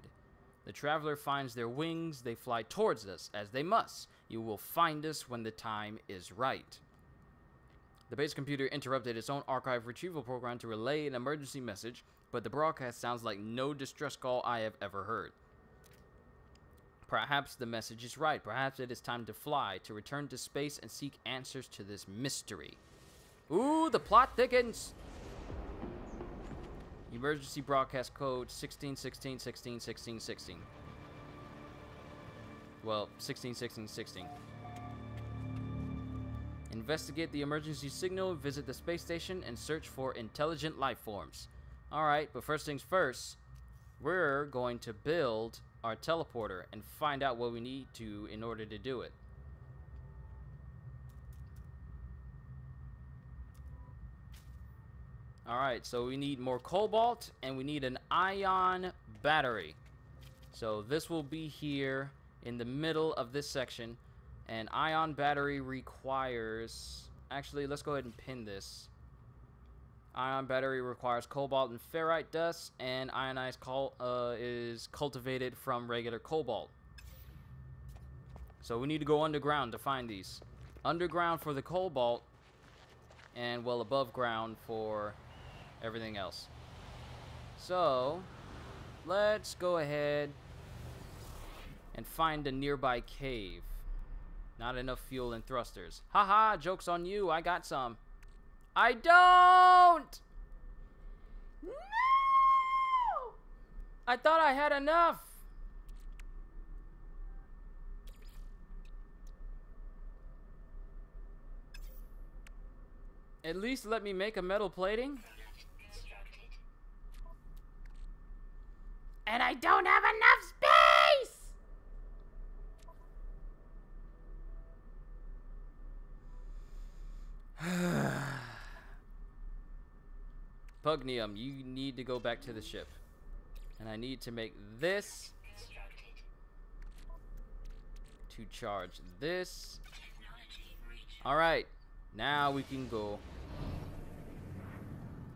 The traveler finds their wings, they fly towards us, as they must. You will find us when the time is right. The base computer interrupted its own archive retrieval program to relay an emergency message, but the broadcast sounds like no distress call I have ever heard. Perhaps the message is right. Perhaps it is time to fly, to return to space and seek answers to this mystery. Ooh, the plot thickens. Emergency broadcast code 1616161616. Well, 161616. Investigate the emergency signal, visit the space station, and search for intelligent life forms. Alright, but first things first, we're going to build our teleporter and find out what we need to in order to do it. Alright, so we need more cobalt and we need an ion battery. So this will be here in the middle of this section. An ion battery requires... Actually, let's go ahead and pin this. Ion battery requires cobalt and ferrite dust, and ionized is cultivated from regular cobalt. So we need to go underground to find these. Underground for the cobalt, and well above ground for everything else. So let's go ahead and find a nearby cave. Not enough fuel and thrusters. Haha, joke's on you, I got some. I don't! No! I thought I had enough. At least let me make a metal plating. And I don't have enough space! Pugnium, you need to go back to the ship. And I need to make this to charge this. Alright, now we can go.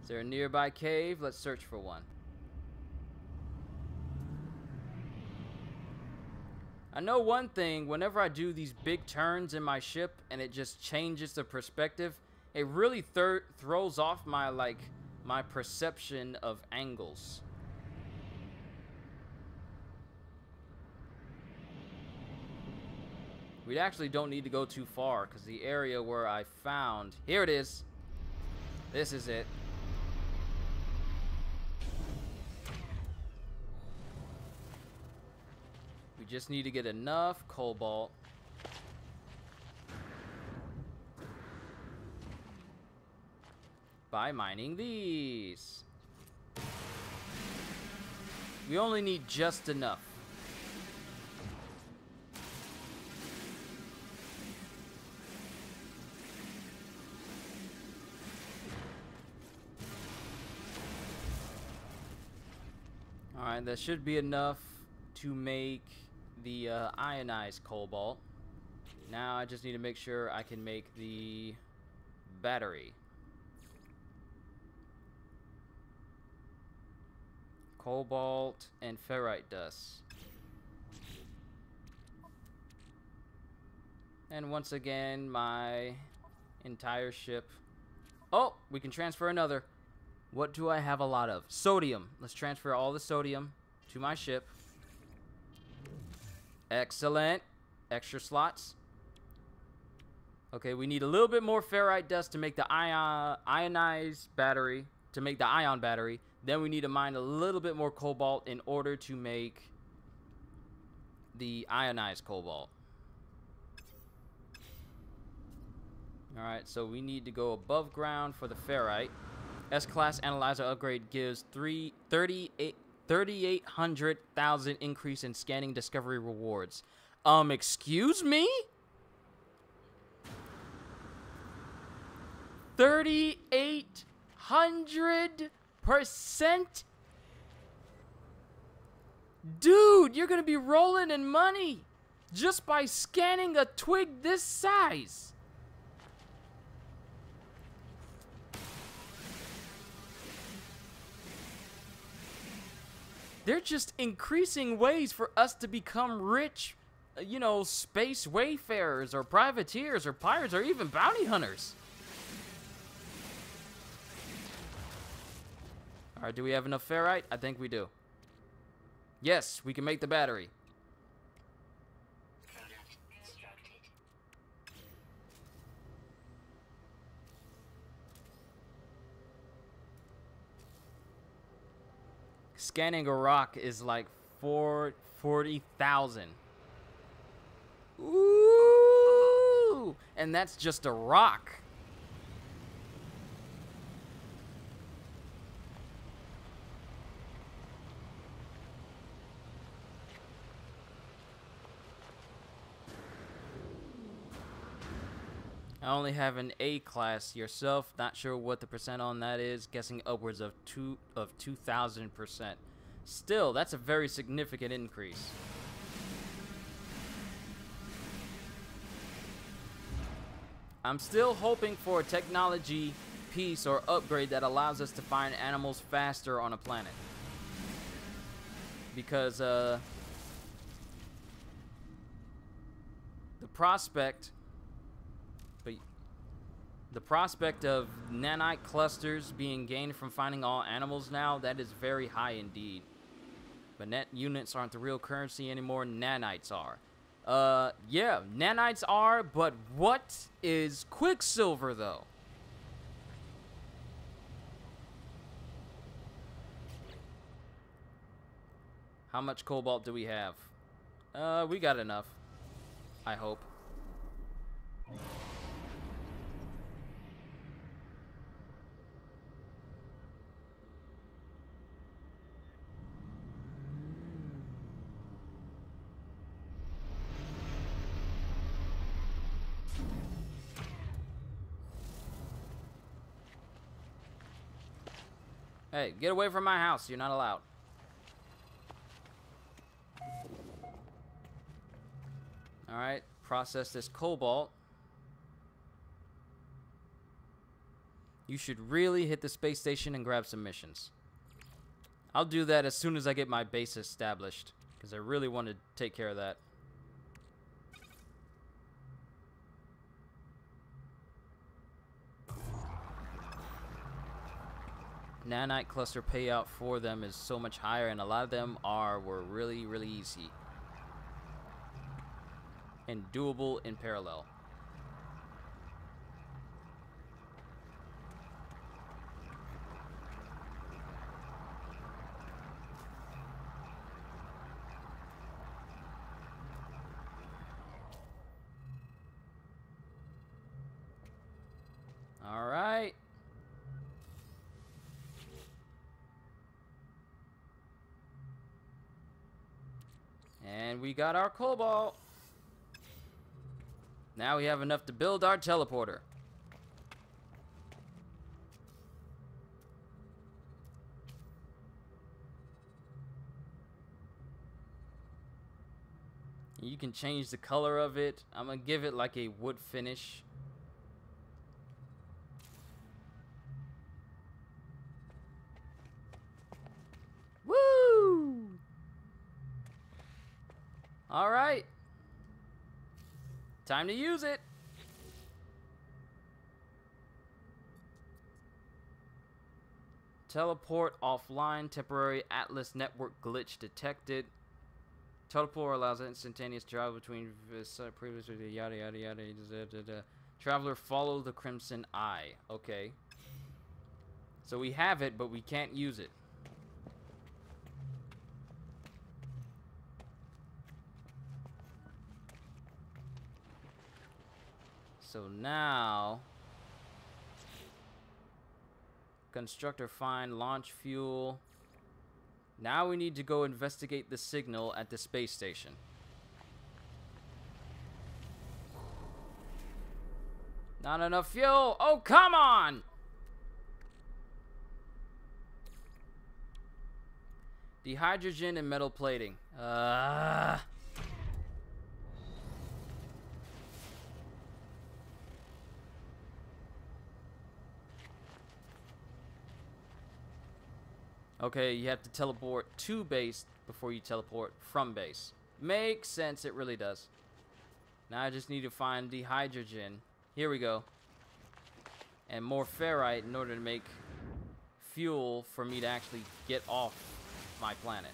Is there a nearby cave? Let's search for one. I know one thing, whenever I do these big turns in my ship and it just changes the perspective, it really throws off my, my perception of angles. We actually don't need to go too far because the area where I found... Here it is. This is it. just need to get enough cobalt. By mining these. We only need just enough. Alright, that should be enough to make the ionized cobalt. Now I just need to make sure I can make the battery. Cobalt and ferrite dust. And once again, my entire ship. Oh, we can transfer another. What do I have a lot of? Sodium. Let's transfer all the sodium to my ship. Excellent. Extra slots. Okay, we need a little bit more ferrite dust to make the ionized battery, to make the ion battery. Then we need to mine a little bit more cobalt in order to make the ionized cobalt. Alright, so we need to go above ground for the ferrite. S-Class Analyzer upgrade gives 3,800,000 increase in scanning discovery rewards. Excuse me? 3,800%? Dude, you're gonna be rolling in money just by scanning a twig this size. They're just increasing ways for us to become rich, you know, space wayfarers or privateers or pirates or even bounty hunters. Alright, do we have enough ferrite? I think we do. Yes, we can make the battery. Product constructed. Scanning a rock is like 40,000. Ooh! And that's just a rock. I only have an A class yourself. Not sure what the percent on that is. Guessing upwards of 2,000%. Still, that's a very significant increase. I'm still hoping for a technology piece or upgrade that allows us to find animals faster on a planet. Because the prospect of nanite clusters being gained from finding all animals now, that is very high indeed. But net units aren't the real currency anymore, nanites are. Yeah, nanites are, but what is Quicksilver though? How much cobalt do we have? We got enough. I hope. Hey, get away from my house. You're not allowed. Alright, process this cobalt. You should really hit the space station and grab some missions. I'll do that as soon as I get my base established, because I really want to take care of that. Nanite cluster payout for them is so much higher, and a lot of them were really, really easy and doable in parallel. we got our cobalt. Now we have enough to build our teleporter. You can change the color of it. I'm gonna give it like a wood finish. Woo! All right. Time to use it. Teleport offline. Temporary Atlas network glitch detected. Teleport allows instantaneous travel between previous yada yada yada. Traveler follow the Crimson Eye. Okay. So we have it, but we can't use it. So now, constructor find launch fuel. Now we need to go investigate the signal at the space station. Not enough fuel. Oh, come on! Dehydrogen and metal plating. Okay, you have to teleport to base before you teleport from base. Makes sense, it really does. Now I just need to find dehydrogen. Here we go. And more ferrite in order to make fuel for me to actually get off my planet.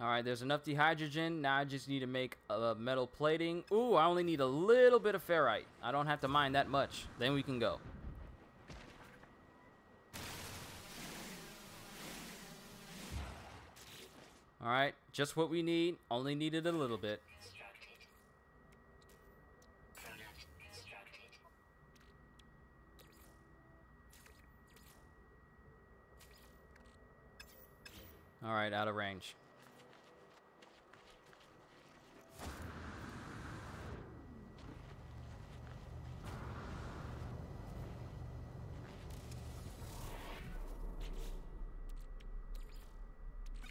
Alright, there's enough dehydrogen. Now I just need to make metal plating. Ooh, I only need a little bit of ferrite. I don't have to mine that much. Then we can go. Alright, just what we need. Only needed a little bit. Constructed. Product constructed. Alright, out of range.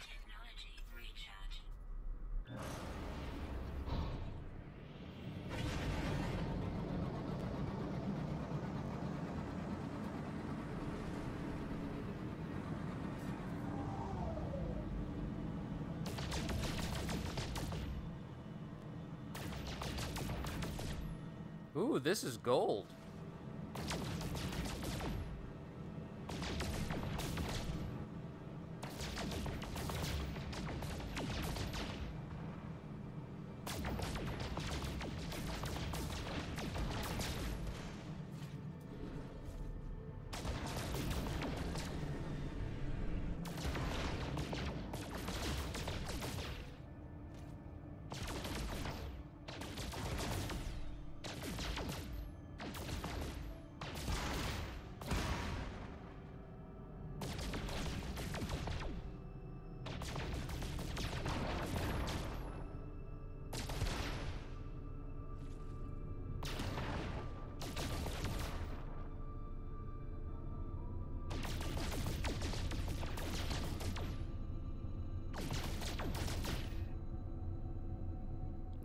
Technology recharge. Ooh, this is gold.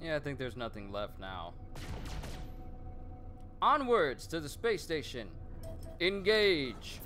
Yeah, I think there's nothing left now. Onwards to the space station. Engage.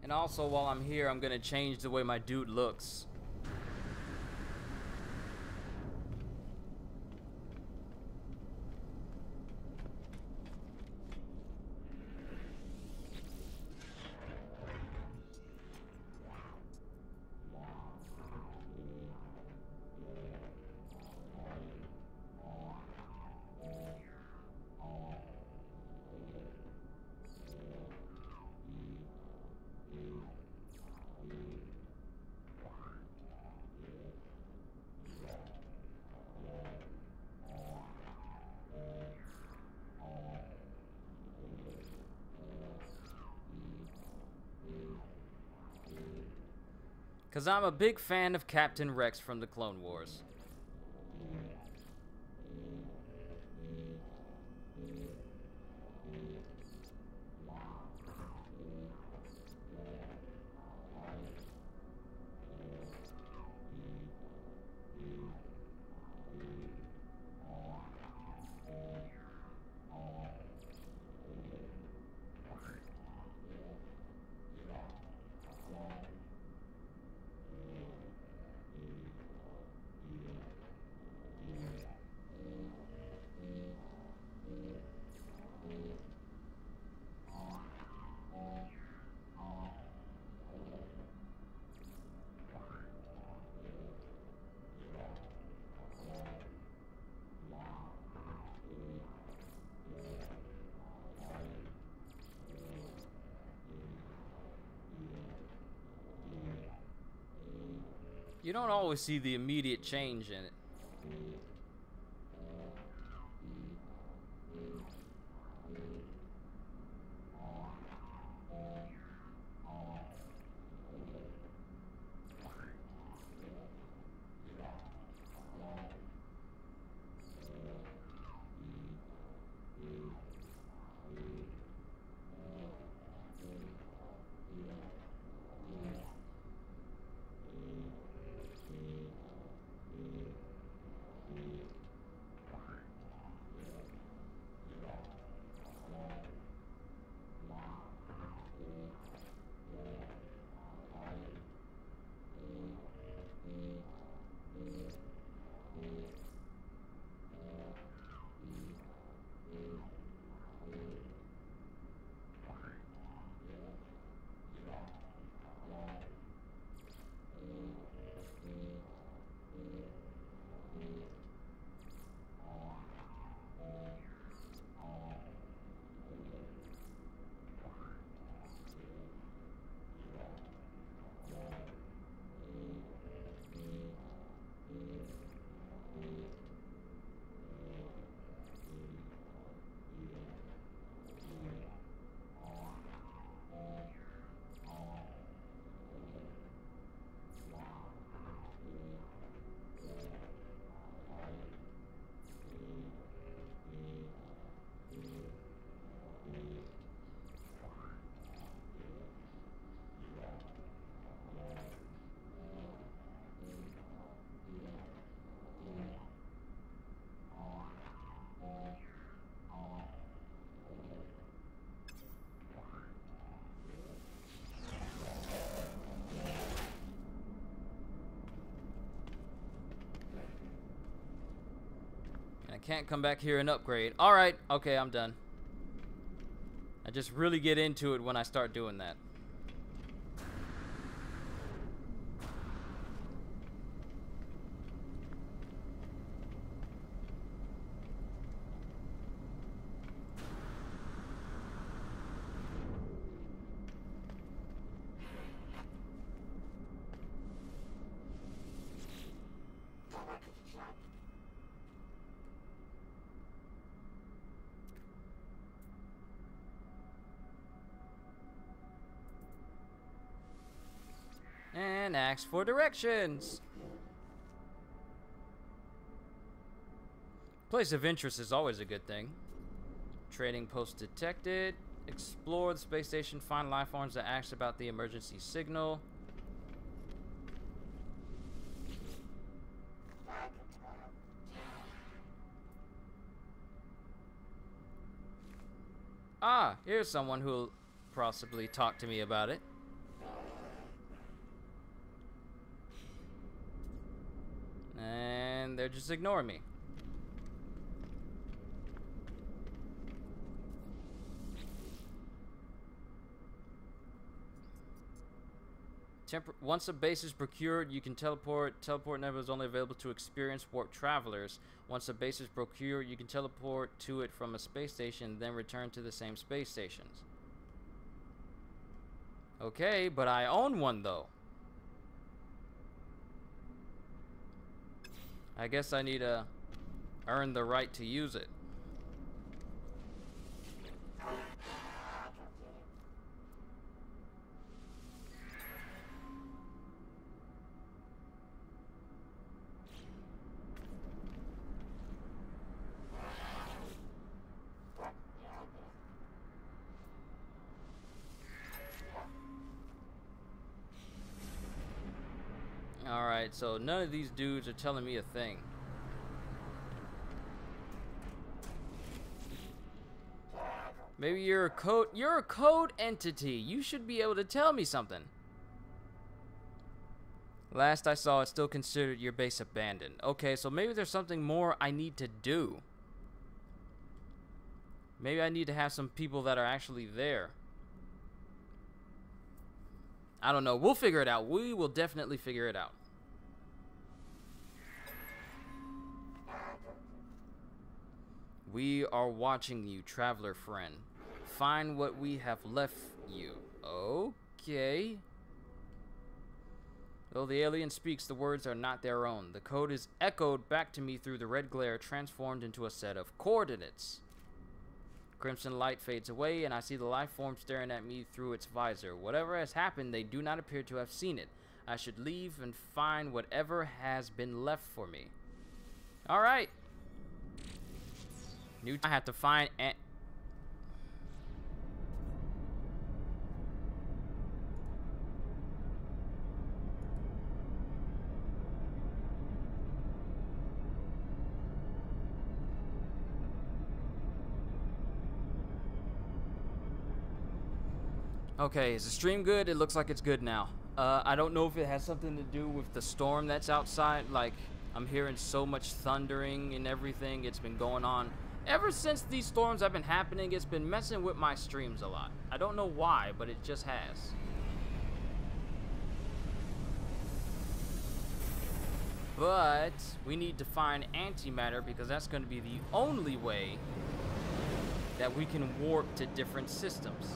And also, while I'm here, I'm gonna change the way my dude looks. Because I'm a big fan of Captain Rex from the Clone Wars. You don't always see the immediate change in it. I can't come back here and upgrade. Alright, okay, I'm done. I just really get into it when I start doing that. And ask for directions. Place of interest is always a good thing. Trading post detected. Explore the space station. Find life forms that ask about the emergency signal. Ah, here's someone who'll possibly talk to me about it. and they're just ignoring me. Once a base is procured, you can teleport. Teleport never is only available to experienced warp travelers. Once a base is procured, you can teleport to it from a space station, then return to the same space stations. Okay, but I own one though. I guess I need to earn the right to use it. Alright, so none of these dudes are telling me a thing. Maybe you're a code entity. You should be able to tell me something. Last I saw, it's still considered your base abandoned. Okay, so maybe there's something more I need to do. Maybe I need to have some people that are actually there. I don't know. We'll figure it out. We will definitely figure it out. We are watching you, traveler friend. Find what we have left you. Okay. Though the alien speaks, the words are not their own. The code is echoed back to me through the red glare, transformed into a set of coordinates. Crimson light fades away, and I see the life form staring at me through its visor. Whatever has happened, they do not appear to have seen it. I should leave and find whatever has been left for me. Alright. I have to find... Okay, is the stream good? It looks like it's good now. I don't know if it has something to do with the storm that's outside. Like, I'm hearing so much thundering and everything. It's been going on. Ever since these storms have been happening, it's been messing with my streams a lot. I don't know why, but it just has. But we need to find antimatter because that's going to be the only way that we can warp to different systems.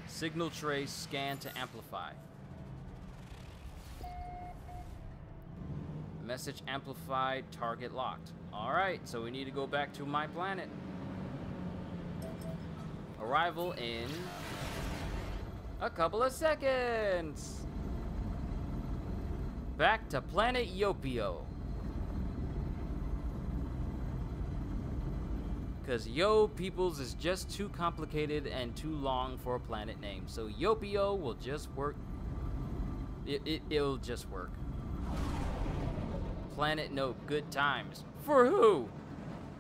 Signal trace, scan to amplify. Message amplified, target locked. Alright, so we need to go back to my planet. Arrival in a couple of seconds. Back to planet Yopio. Because Yo Peoples is just too complicated and too long for a planet name. So Yopio will just work. It'll just work. Planet Nope, good times. For who?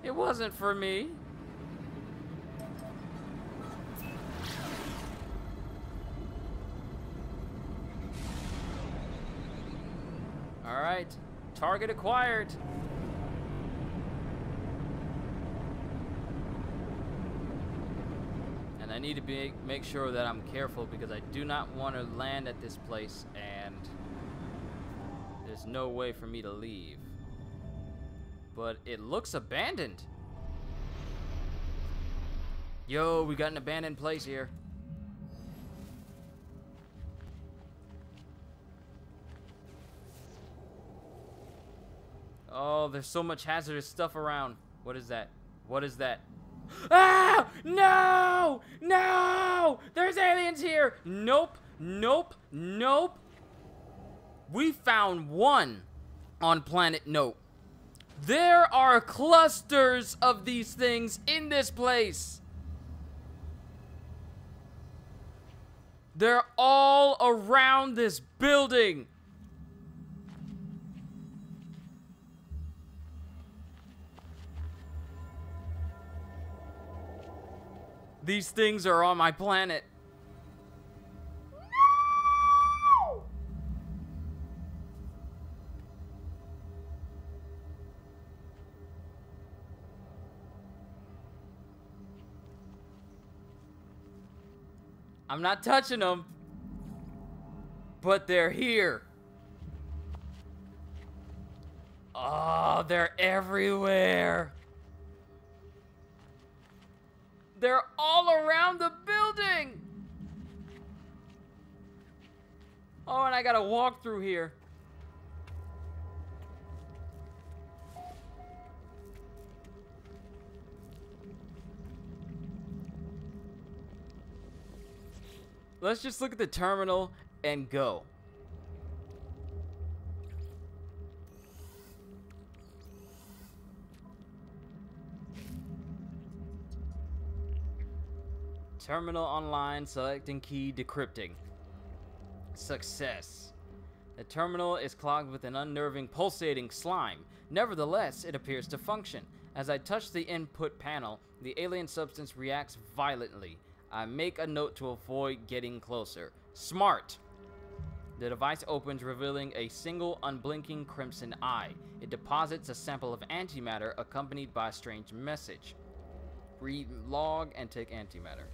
It wasn't for me. Alright, target acquired. And I need to make sure that I'm careful because I do not want to land at this place and there's no way for me to leave. But it looks abandoned. Yo, we got an abandoned place here. Oh, there's so much hazardous stuff around. What is that? What is that? Ah! No! No! There's aliens here! Nope. Nope. Nope. We found one on planet Nope. There are clusters of these things in this place. They're all around this building. These things are on my planet. I'm not touching them. But they're here. Oh, they're everywhere. They're all around the building. Oh, and I gotta walk through here. Let's just look at the terminal and go. Terminal online, selecting key, decrypting. Success. The terminal is clogged with an unnerving, pulsating slime. Nevertheless, it appears to function. As I touch the input panel, the alien substance reacts violently. I make a note to avoid getting closer. Smart. The device opens, revealing a single unblinking crimson eye. It deposits a sample of antimatter accompanied by a strange message. Read log and take antimatter.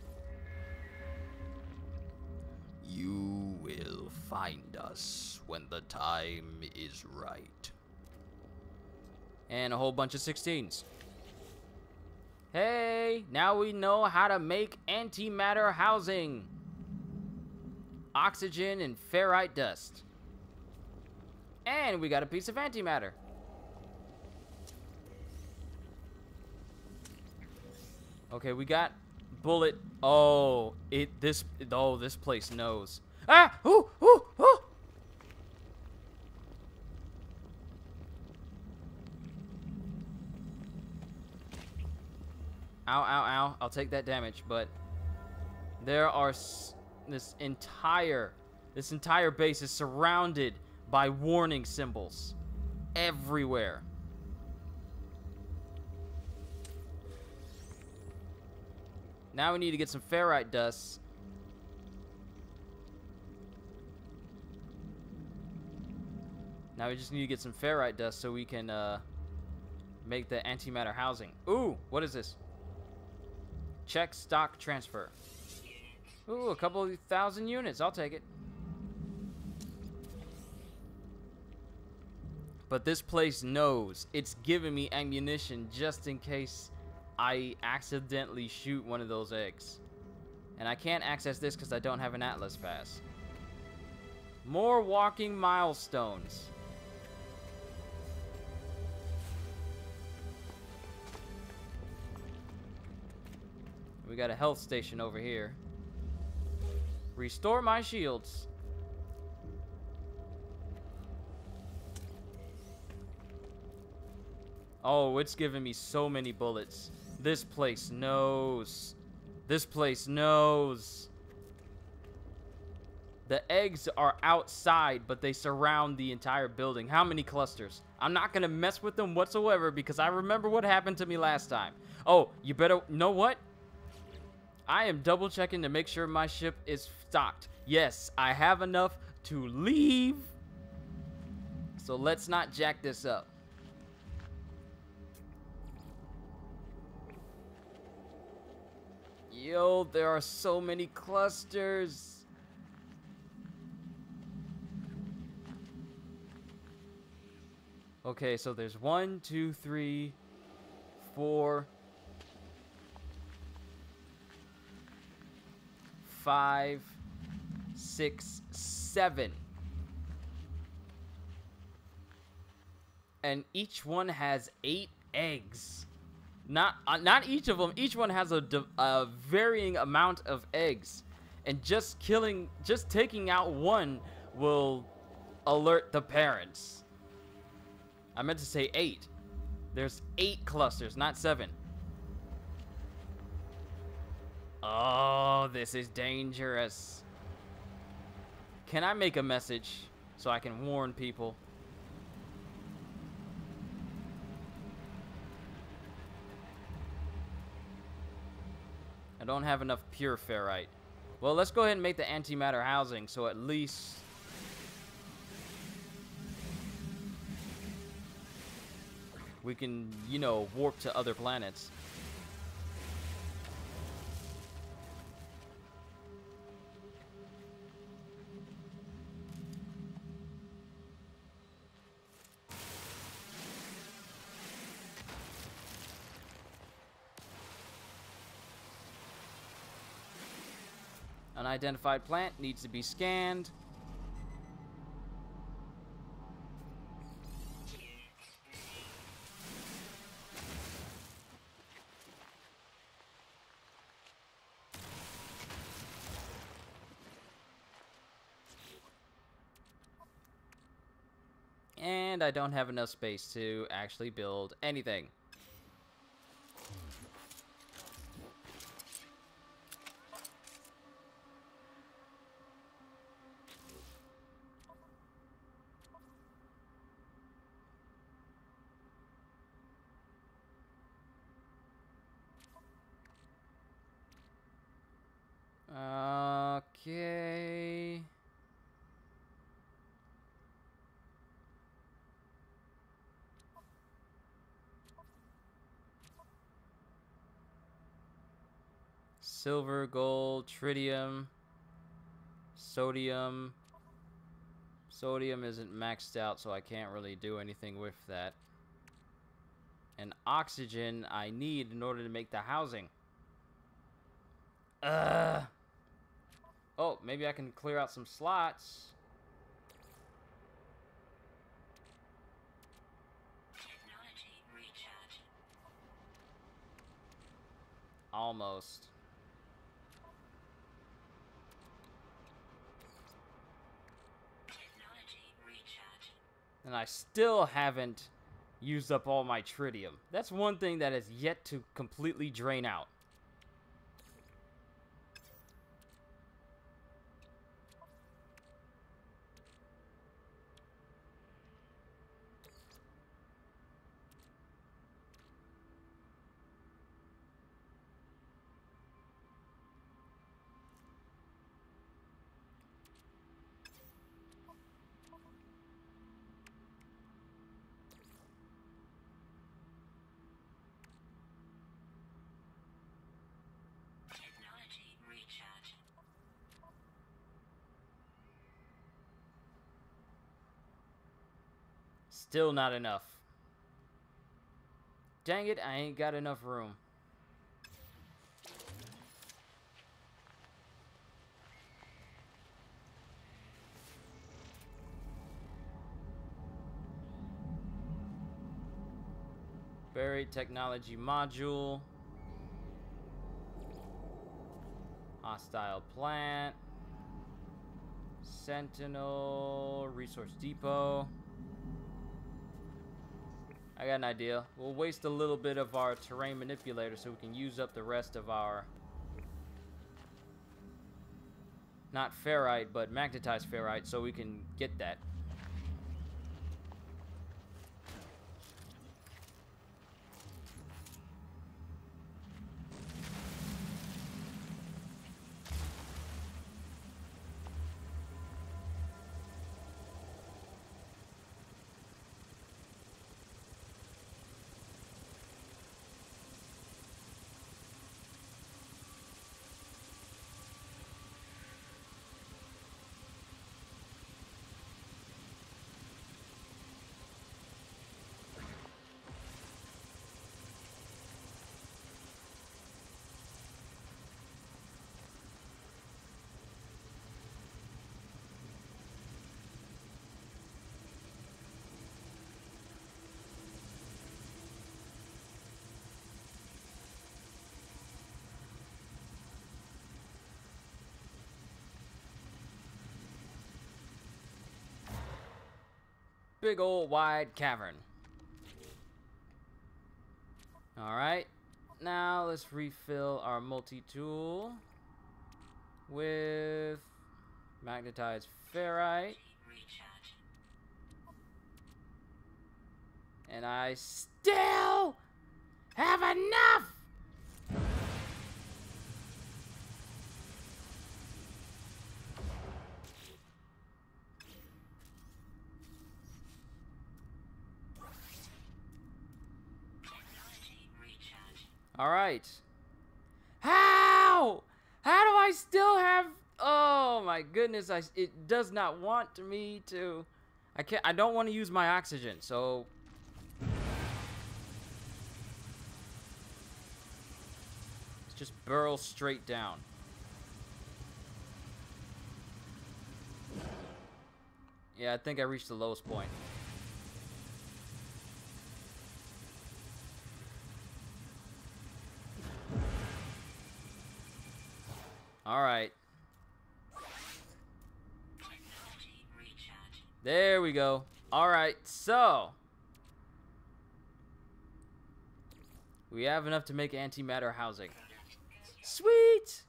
You will find us when the time is right. And a whole bunch of 16s. Hey, now we know how to make antimatter housing. Oxygen and ferrite dust. And we got a piece of antimatter. Okay, we got bullet. Oh, this place knows. Ah! Ooh, ooh, ooh! Ow, ow, ow. I'll take that damage, but there are this entire base is surrounded by warning symbols everywhere. Now we need to get some ferrite dust. Now we just need to get some ferrite dust so we can make the antimatter housing. Ooh, what is this? Check stock transfer. Ooh, a couple of 1,000 units. I'll take it. But this place knows. It's giving me ammunition just in case I accidentally shoot one of those eggs. And I can't access this because I don't have an Atlas pass. More walking milestones. We got a health station over here. Restore my shields. Oh, it's giving me so many bullets. This place knows. This place knows. The eggs are outside, but they surround the entire building. How many clusters? I'm not going to mess with them whatsoever because I remember what happened to me last time. Oh, you better know what? I am double checking to make sure my ship is stocked. Yes, I have enough to leave. So let's not jack this up. Yo, there are so many clusters. Okay, so there's 1, 2, 3, 4, 5, 6, 7. And each one has 8 eggs. Not each of them. Each one has a varying amount of eggs. And just taking out one will alert the parents. I meant to say 8. There's 8 clusters, not 7. Oh, this is dangerous. Can I make a message so I can warn people? I don't have enough pure ferrite. Well, let's go ahead and make the antimatter housing so at least we can, you know, warp to other planets. Unidentified plant needs to be scanned. And I don't have enough space to actually build anything. Okay. Silver, gold, tritium, sodium. Sodium isn't maxed out, so I can't really do anything with that. And oxygen I need in order to make the housing. Oh, maybe I can clear out some slots. Technology recharge. Almost. Technology recharge. And I still haven't used up all my tritium. That's one thing that has yet to completely drain out. Technology recharge. Still not enough. Dang it, I ain't got enough room. Buried technology module. Hostile plant. Sentinel. Resource depot. I got an idea. We'll waste a little bit of our terrain manipulator so we can use up the rest of our... not ferrite, but magnetized ferrite so we can get that. Big old wide cavern. Alright. Now let's refill our multi-tool with magnetized ferrite. Recharge. And I still have enough! Technology recharge. Alright. How? How do I still have... Oh my goodness, it does not want me to... I don't want to use my oxygen, so... let's just burrow straight down. Yeah, I think I reached the lowest point. Alright. Technology recharge. There we go. Alright, so we have enough to make antimatter housing. Sweet!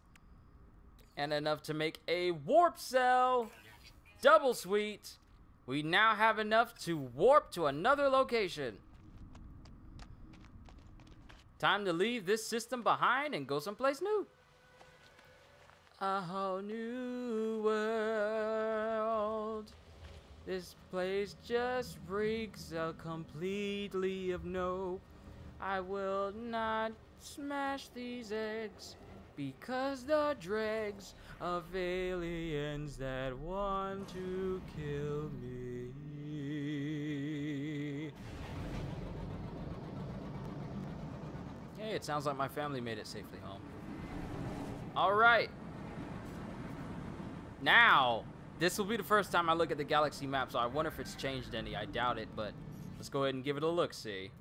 And enough to make a warp cell. Double sweet. We now have enough to warp to another location. Time to leave this system behind and go someplace new. A whole new world. This place just reeks completely of nope. I will not smash these eggs because the dregs of aliens that want to kill me. Hey, it sounds like my family made it safely home. All right. Now, this will be the first time I look at the galaxy map, so I wonder if it's changed any. I doubt it, but let's go ahead and give it a look-see.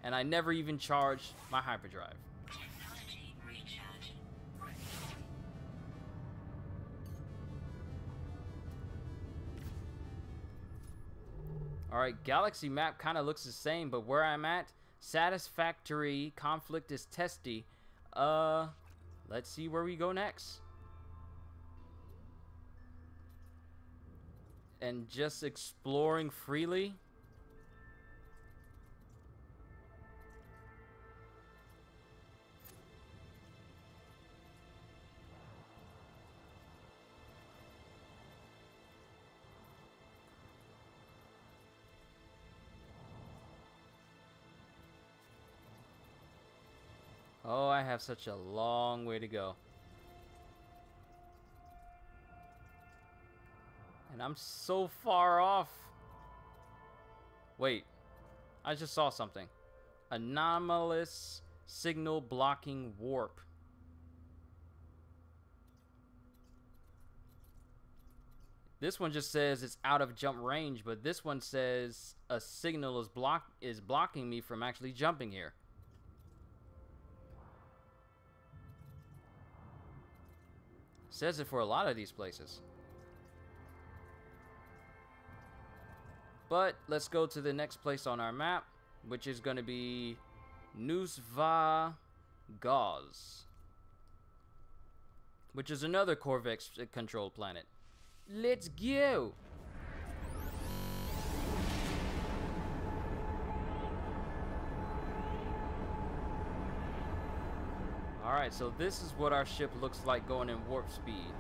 And I never even charged my hyperdrive. Technology recharge. Alright, galaxy map kind of looks the same, but where I'm at, satisfactory, conflict is testy. Let's see where we go next. And just exploring freely. Oh, I have such a long way to go. And I'm so far off. Wait, I just saw something. Anomalous signal blocking warp. This one just says it's out of jump range, but this one says a signal is blocking me from actually jumping here. Says it for a lot of these places. But let's go to the next place on our map, which is going to be Nusva Gauze, which is another Corvex controlled planet. Let's go. Alright, so this is what our ship looks like going in warp speed.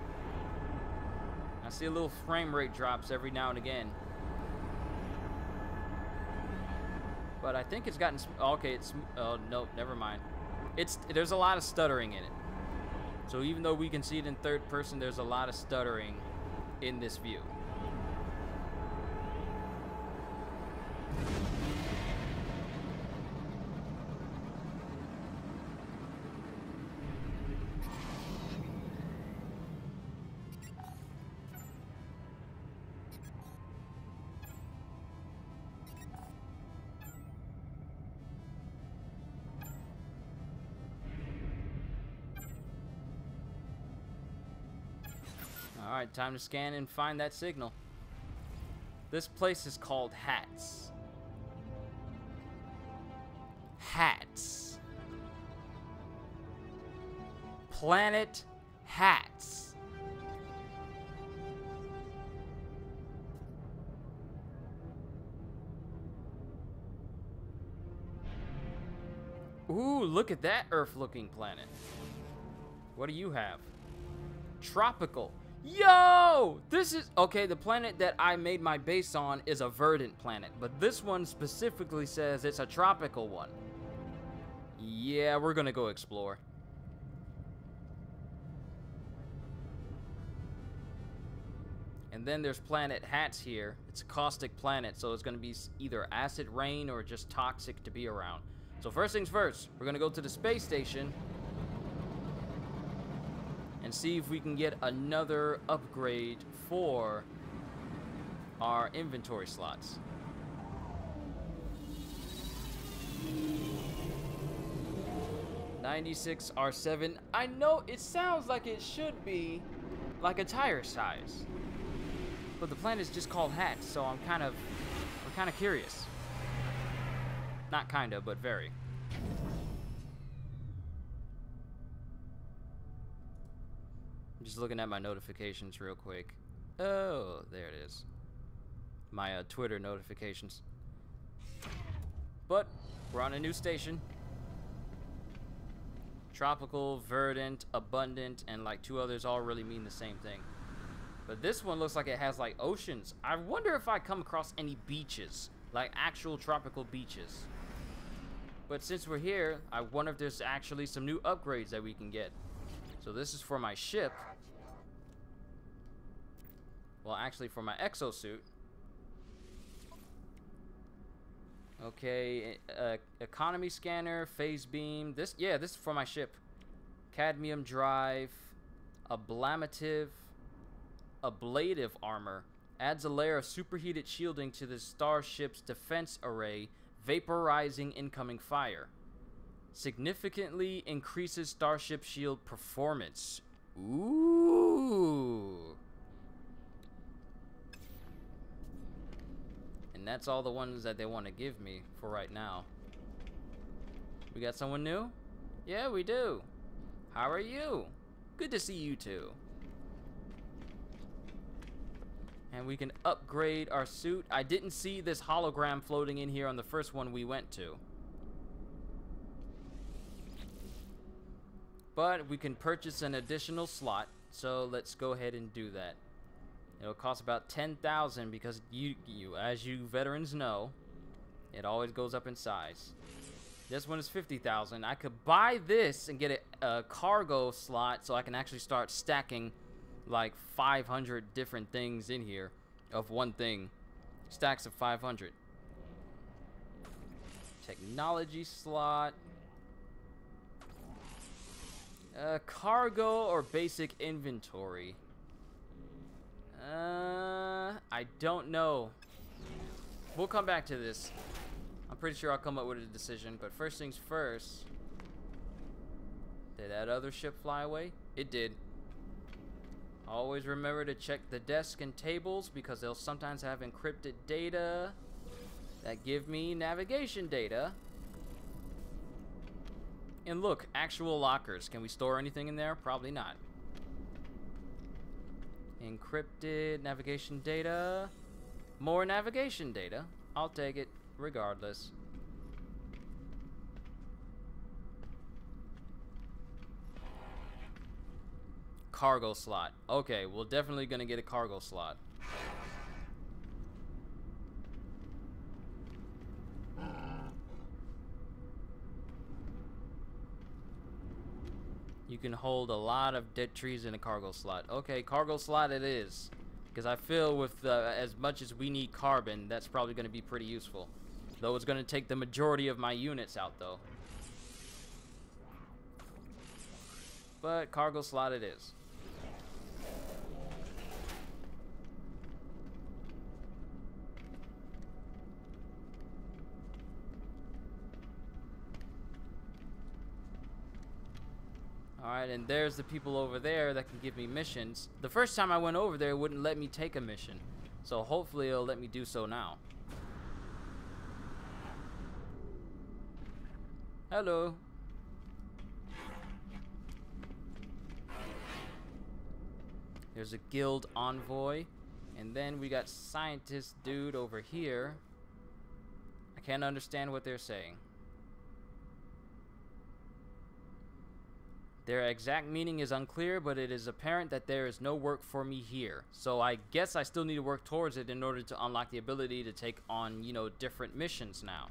I see a little frame rate drops every now and again. But I think it's gotten... Okay, it's... Oh, no, never mind. There's a lot of stuttering in it. So even though we can see it in third person, there's a lot of stuttering in this view. Alright, time to scan and find that signal. This place is called Hats. Hats. Planet Hats. Ooh, look at that Earth-looking planet. What do you have? Tropical. Yo! This is... Okay, the planet that I made my base on is a verdant planet, but this one specifically says it's a tropical one. Yeah, we're gonna go explore. And then there's planet Hats here. It's a caustic planet, so it's gonna be either acid rain or just toxic to be around. So first things first, we're gonna go to the space station and and see if we can get another upgrade for our inventory slots. $96 R7. I know it sounds like it should be like a tire size, but the planet is just called Hat, so I'm kind of curious. Not kinda, but very. I'm just looking at my notifications real quick. Oh, there it is. My Twitter notifications. But we're on a new station. Tropical, verdant, abundant, and like 2 others all really mean the same thing. But this one looks like it has like oceans. I wonder if I come across any beaches, like actual tropical beaches. But since we're here, I wonder if there's actually some new upgrades that we can get. So this is for my ship. Well, actually for my exosuit. Okay, economy scanner, phase beam. This is for my ship. Cadmium drive, ablative armor. Adds a layer of superheated shielding to the starship's defense array, vaporizing incoming fire. Significantly increases starship shield performance. Ooh. And that's all the ones that they want to give me for right now. We got someone new? Yeah, we do. How are you? Good to see you too. And we can upgrade our suit. I didn't see this hologram floating in here on the first one we went to. But we can purchase an additional slot, so let's go ahead and do that. It'll cost about 10,000 because as you veterans know, it always goes up in size. This one is 50,000. I could buy this and get a cargo slot so I can actually start stacking like 500 different things in here of one thing. Stacks of 500. Technology slot. Cargo or basic inventory. I don't know. We'll come back to this. I'm pretty sure I'll come up with a decision, but first things first. Did that other ship fly away? It did. Always remember to check the desk and tables because they'll sometimes have encrypted data that give me navigation data. And look, actual lockers. Can we store anything in there? Probably not. Encrypted navigation data. More navigation data. I'll take it regardless. Cargo slot. Okay, we're definitely gonna get a cargo slot. You can hold a lot of dead trees in a cargo slot. Okay, cargo slot it is. Because I feel with as much as we need carbon, that's probably going to be pretty useful. Though it's going to take the majority of my units out, though. But cargo slot it is. Alright, and there's the people over there that can give me missions. The first time I went over there, it wouldn't let me take a mission. So hopefully it'll let me do so now. Hello. There's a guild envoy. And then we got scientist dude over here. I can't understand what they're saying. Their exact meaning is unclear, but it is apparent that there is no work for me here. So I guess I still need to work towards it in order to unlock the ability to take on, you know, different missions now.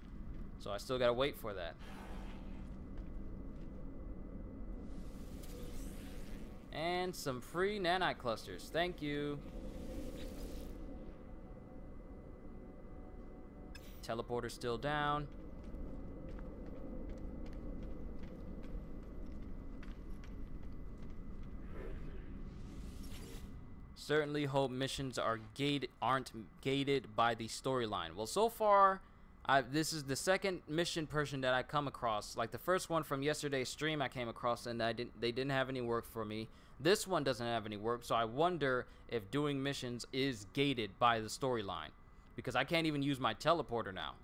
So I still gotta wait for that. And some free nanite clusters. Thank you. Teleporter still down. Certainly hope missions aren't gated by the storyline. Well, so far, this is the second mission person that I come across. Like the first one from yesterday's stream I came across, and they didn't have any work for me. This one doesn't have any work, so I wonder if doing missions is gated by the storyline, because I can't even use my teleporter now.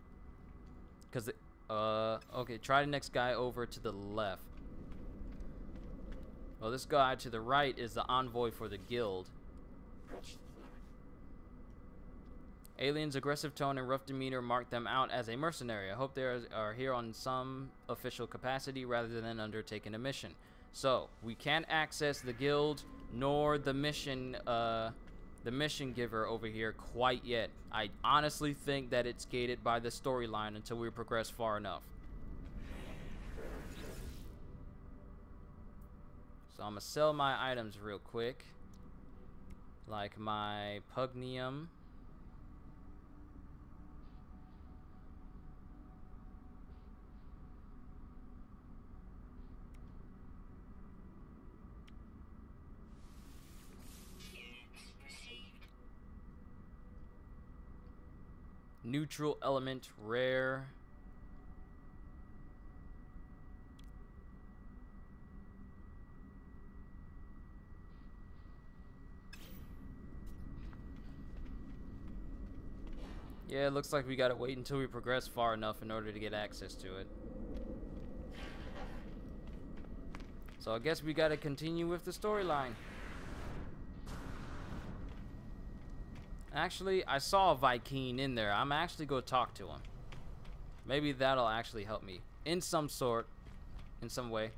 Because okay, try the next guy over to the left. Well, this guy to the right is the envoy for the guild. Aliens' aggressive tone and rough demeanor mark them out as a mercenary. I hope they are here on some official capacity rather than undertaking a mission. So, we can't access the guild nor the mission giver over here quite yet. I honestly think that it's gated by the storyline until we progress far enough. So I'm gonna sell my items real quick. Like my Pugnium. Neutral element, rare. Yeah, it looks like we gotta wait until we progress far enough in order to get access to it. So I guess we gotta continue with the storyline. Actually, I saw a Vy'keen in there. I'm actually gonna talk to him. Maybe that'll actually help me in some sort, in some way.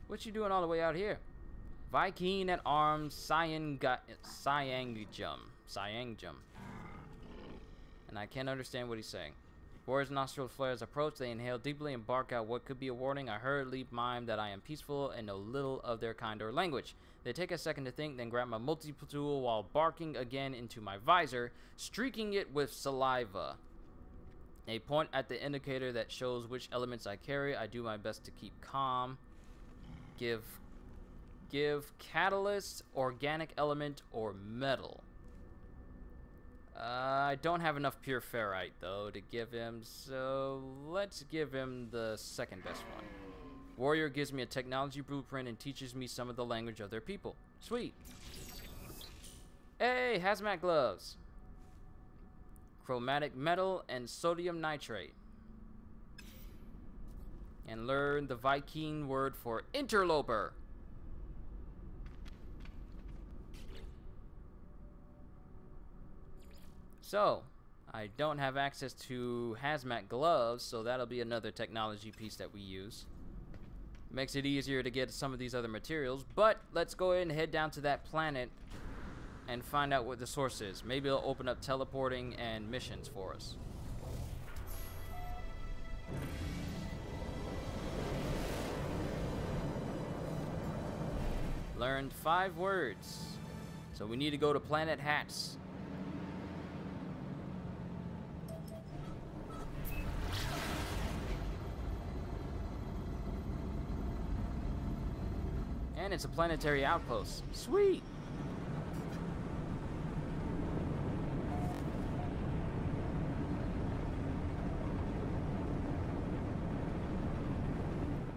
What you doing all the way out here? Vy'keen at arms, Cyangjum. And I can't understand what he's saying. Warriors' nostril flares approach. They inhale deeply and bark out what could be a warning. I hurriedly mime that I am peaceful and know little of their kind or language. They take a second to think, then grab my multi-tool while barking again into my visor, streaking it with saliva. They point at the indicator that shows which elements I carry. I do my best to keep calm. Give catalyst, organic element, or metal. I don't have enough pure ferrite though to give him, so let's give him the second best one. Warrior gives me a technology blueprint and teaches me some of the language of their people. Sweet. Hey, hazmat gloves. Chromatic metal and sodium nitrate. And learn the Vy'keen word for interloper. So, I don't have access to hazmat gloves, so that'll be another technology piece that we use. Makes it easier to get some of these other materials, but let's go ahead and head down to that planet and find out what the source is. Maybe it'll open up teleporting and missions for us. Learned 5 words. So we need to go to Planet Hats. And it's a planetary outpost. Sweet!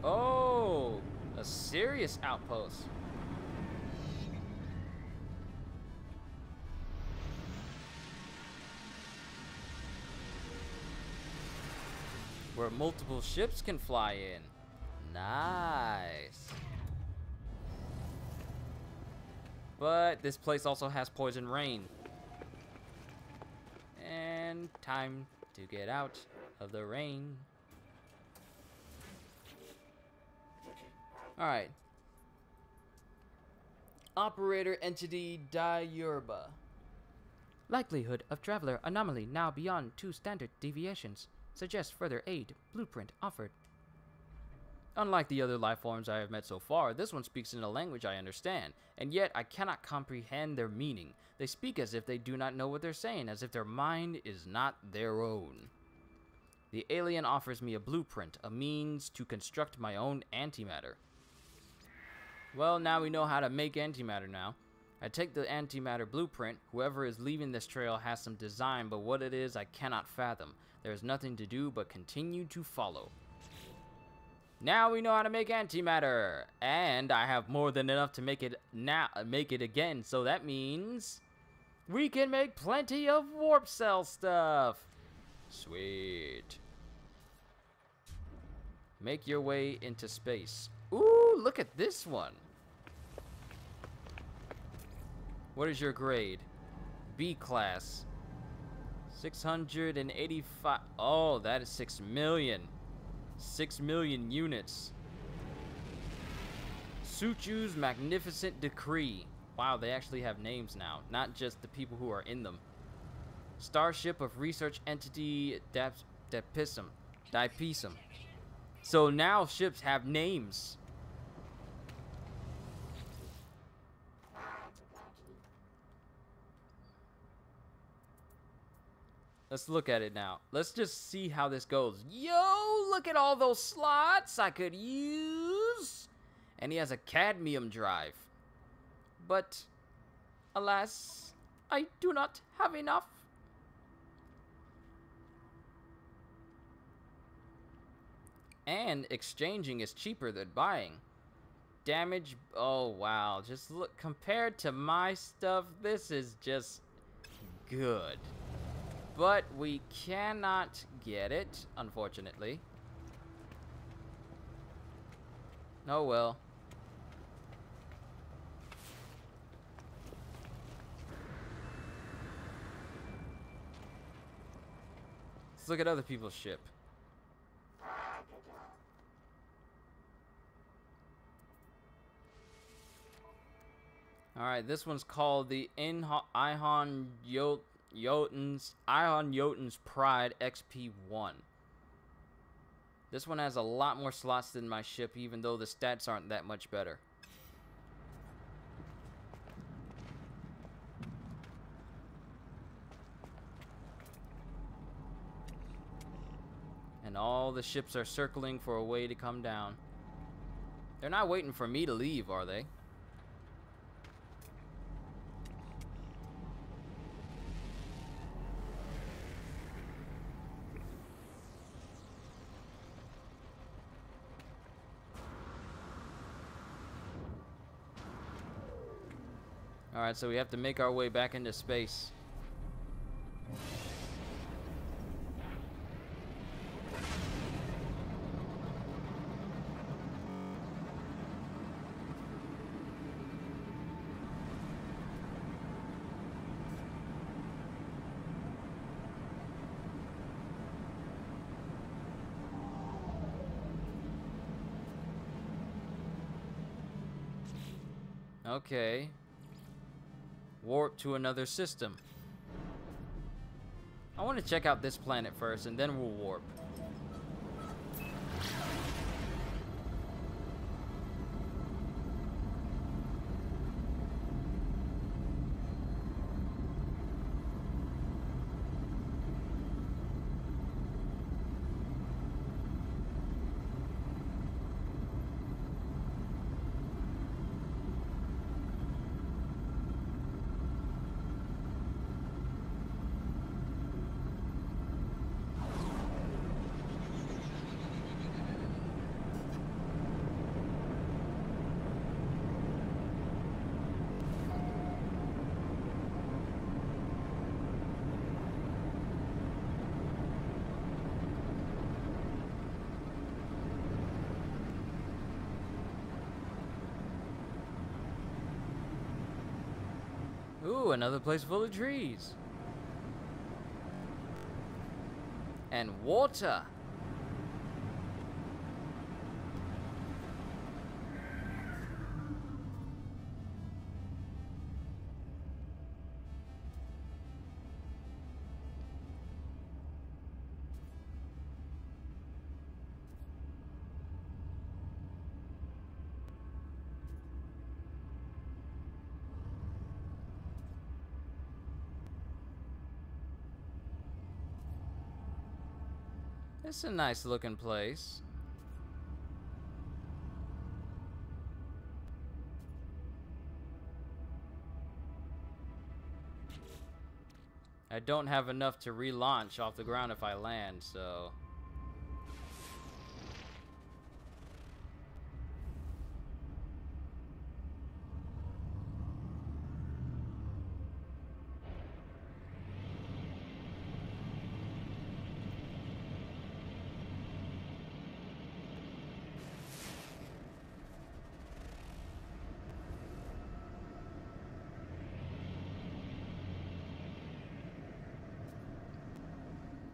Oh, a serious outpost. Where multiple ships can fly in. Nice. But this place also has poison rain. And time to get out of the rain. Alright. Operator entity Diurba. Likelihood of traveler anomaly now beyond 2 standard deviations. Suggest further aid. Blueprint offered. Unlike the other life forms I have met so far, this one speaks in a language I understand, and yet I cannot comprehend their meaning. They speak as if they do not know what they're saying, as if their mind is not their own. The alien offers me a blueprint, a means to construct my own antimatter. Well, now we know how to make antimatter now. I take the antimatter blueprint. Whoever is leaving this trail has some design, but what it is I cannot fathom. There is nothing to do but continue to follow. Now we know how to make antimatter, and I have more than enough to make it again, so that means we can make plenty of warp cell stuff. Sweet. Make your way into space. Ooh, look at this one. What is your grade? B class. 685. Oh, that is 6 million. 6 million units. Suchu's Magnificent Decree. Wow, they actually have names now, not just the people who are in them. Starship of Research Entity Dipisum. So now ships have names. Let's look at it now. Let's just see how this goes. Yo, look at all those slots I could use. And he has a cadmium drive. But, alas, I do not have enough. And exchanging is cheaper than buying. Damage, oh wow. Just look, compared to my stuff, this is just good. But we cannot get it, unfortunately. Oh well. Let's look at other people's ship. Alright, this one's called the Ihon Jotun's Pride XP1. This one has a lot more slots than my ship, even though the stats aren't that much better. And all the ships are circling for a way to come down. They're not waiting for me to leave, are they? Alright, so we have to make our way back into space. Okay. Warp to another system. I want to check out this planet first, and then we'll warp. Ooh, another place full of trees. And water. It's a nice looking place. I don't have enough to relaunch off the ground if I land, so...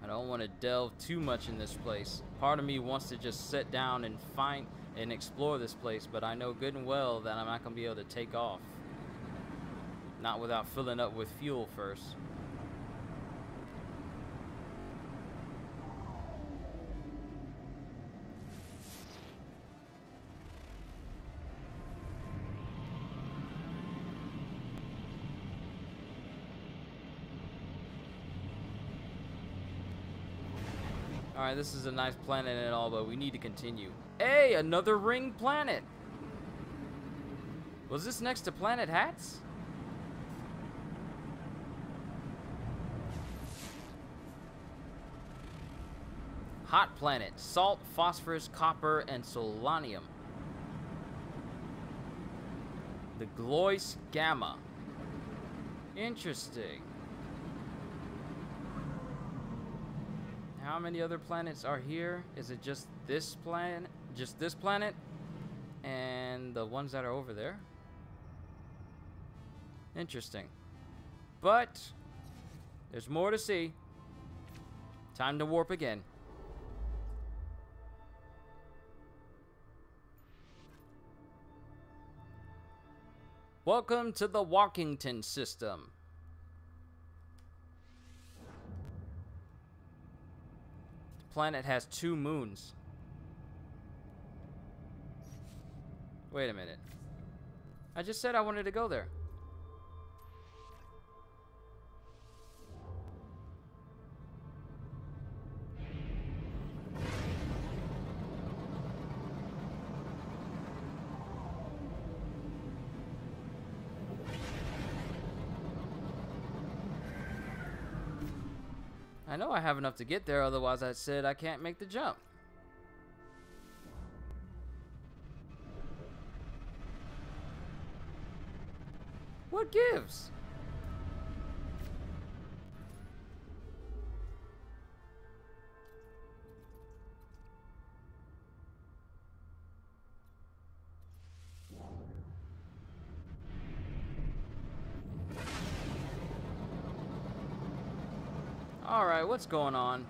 I don't want to delve too much in this place. Part of me wants to just sit down and find and explore this place, but I know good and well that I'm not going to be able to take off. Not without filling up with fuel first. Alright, this is a nice planet and all, but we need to continue. Hey, another ring planet! Was this next to Planet Hats? Hot planet. Salt, phosphorus, copper, and solanium. The Glois Gamma. Interesting. How many other planets are here? Is it just this planet? Just this planet? And the ones that are over there? Interesting. But there's more to see. Time to warp again. Welcome to the Walkington system. The planet has 2 moons. Wait a minute. I just said I wanted to go there. I know I have enough to get there, otherwise I said I can't make the jump. What gives? Alright, what's going on?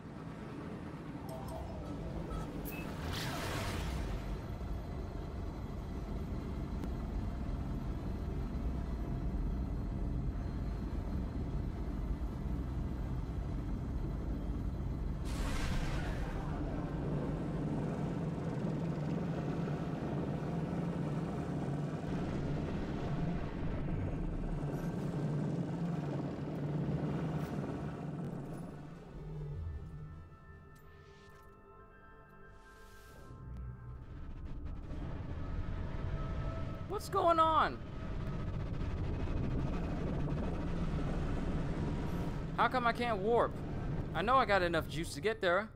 What's going on? How come I can't warp? I know I got enough juice to get there.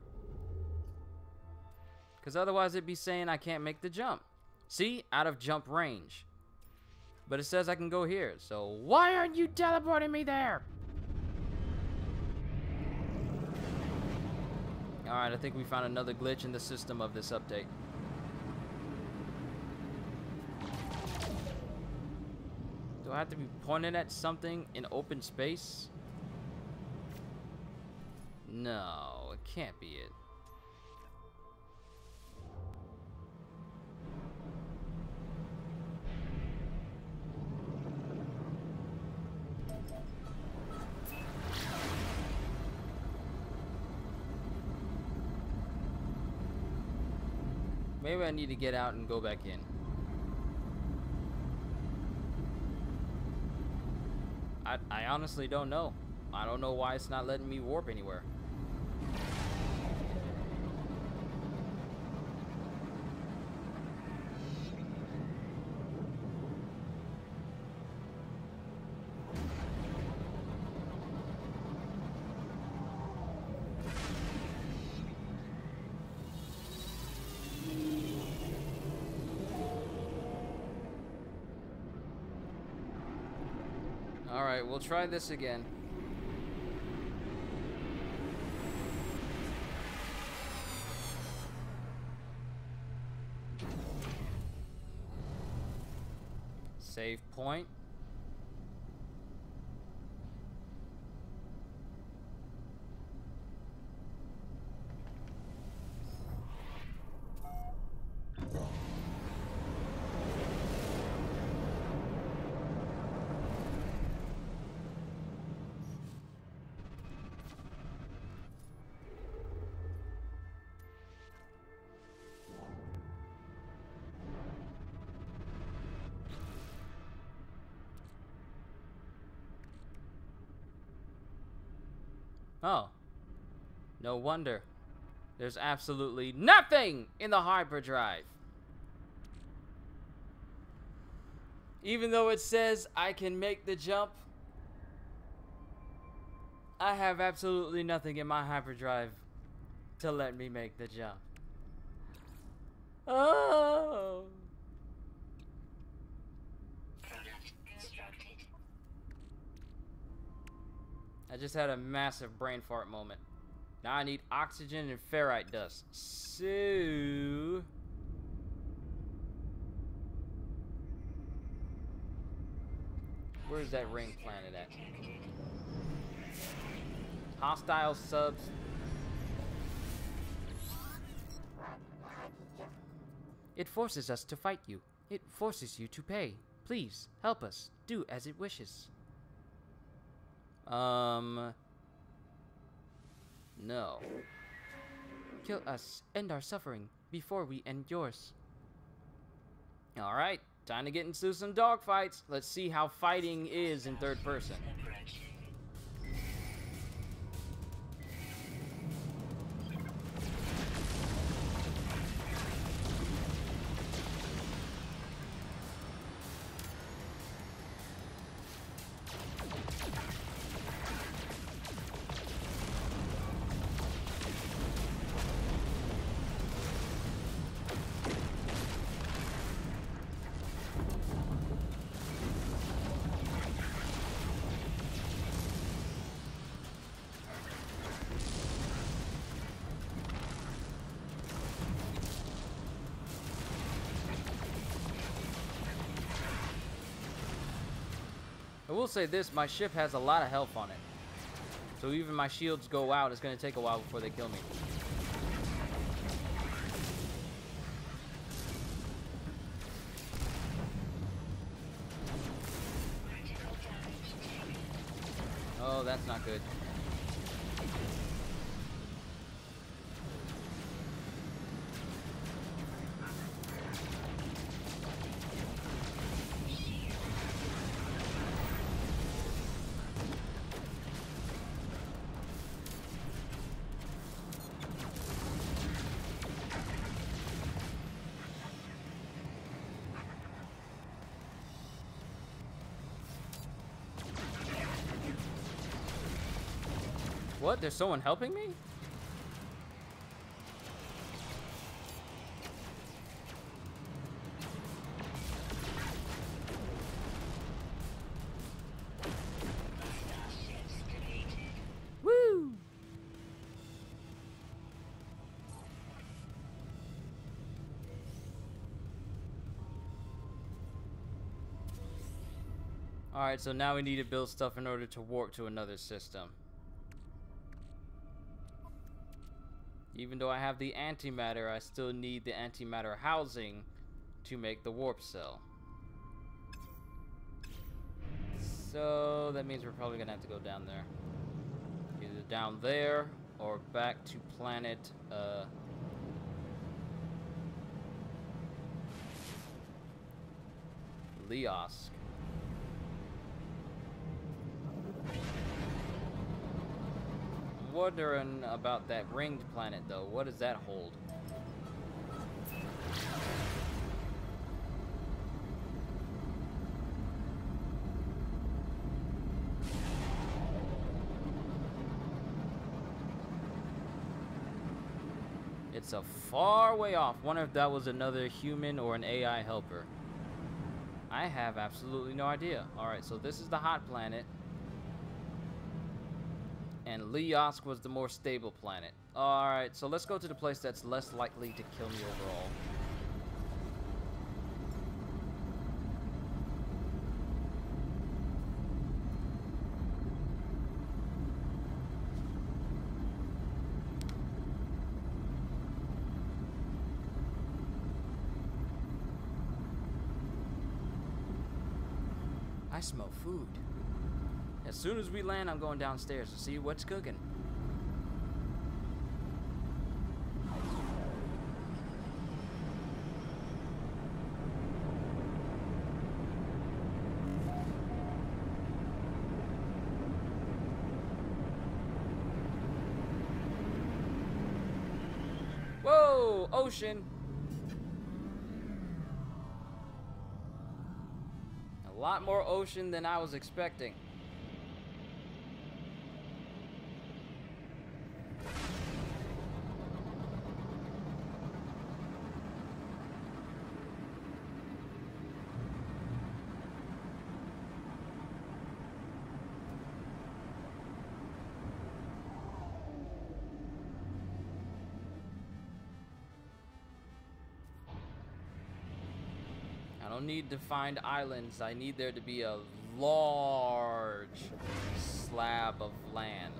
Because otherwise it'd be saying I can't make the jump. See? Out of jump range. But it says I can go here. So why aren't you teleporting me there? Alright, I think we found another glitch in the system of this update. Do I have to be pointed at something in open space? No, it can't be it. Maybe I need to get out and go back in. I honestly don't know. I don't know why it's not letting me warp anywhere. Alright, we'll try this again. Save point. Oh, no wonder. There's absolutely nothing in the hyperdrive. Even though it says I can make the jump, I have absolutely nothing in my hyperdrive to let me make the jump. Oh. Product constructed. I just had a massive brain fart moment. Now I need oxygen and ferrite dust. So... where's that ring planet at? Hostile subs. It forces us to fight you. It forces you to pay. Please, help us. Do as it wishes. No. Kill us. End our suffering before we end yours. Alright, time to get into some dogfights. Let's see how fighting is in third person. Approaching. I will say this, my ship has a lot of health on it. So even my shields go out, it's going to take a while before they kill me. Critical damage taken. Oh, that's not good. What? There's someone helping me? Starships deleted. Woo! Alright, so now we need to build stuff in order to warp to another system. Even though I have the antimatter, I still need the antimatter housing to make the warp cell. So that means we're probably gonna have to go down there. Either down there or back to planet Leosk. I'm wondering about that ringed planet though. What does that hold? It's a far way off. Wonder if that was another human or an AI helper. I have absolutely no idea. Alright, so this is the hot planet. And Lyosk was the more stable planet. Alright, so let's go to the place that's less likely to kill me overall. I smell food. As soon as we land, I'm going downstairs to see what's cooking. Whoa, ocean. A lot more ocean than I was expecting. I don't need to find islands. I need there to be a large slab of land.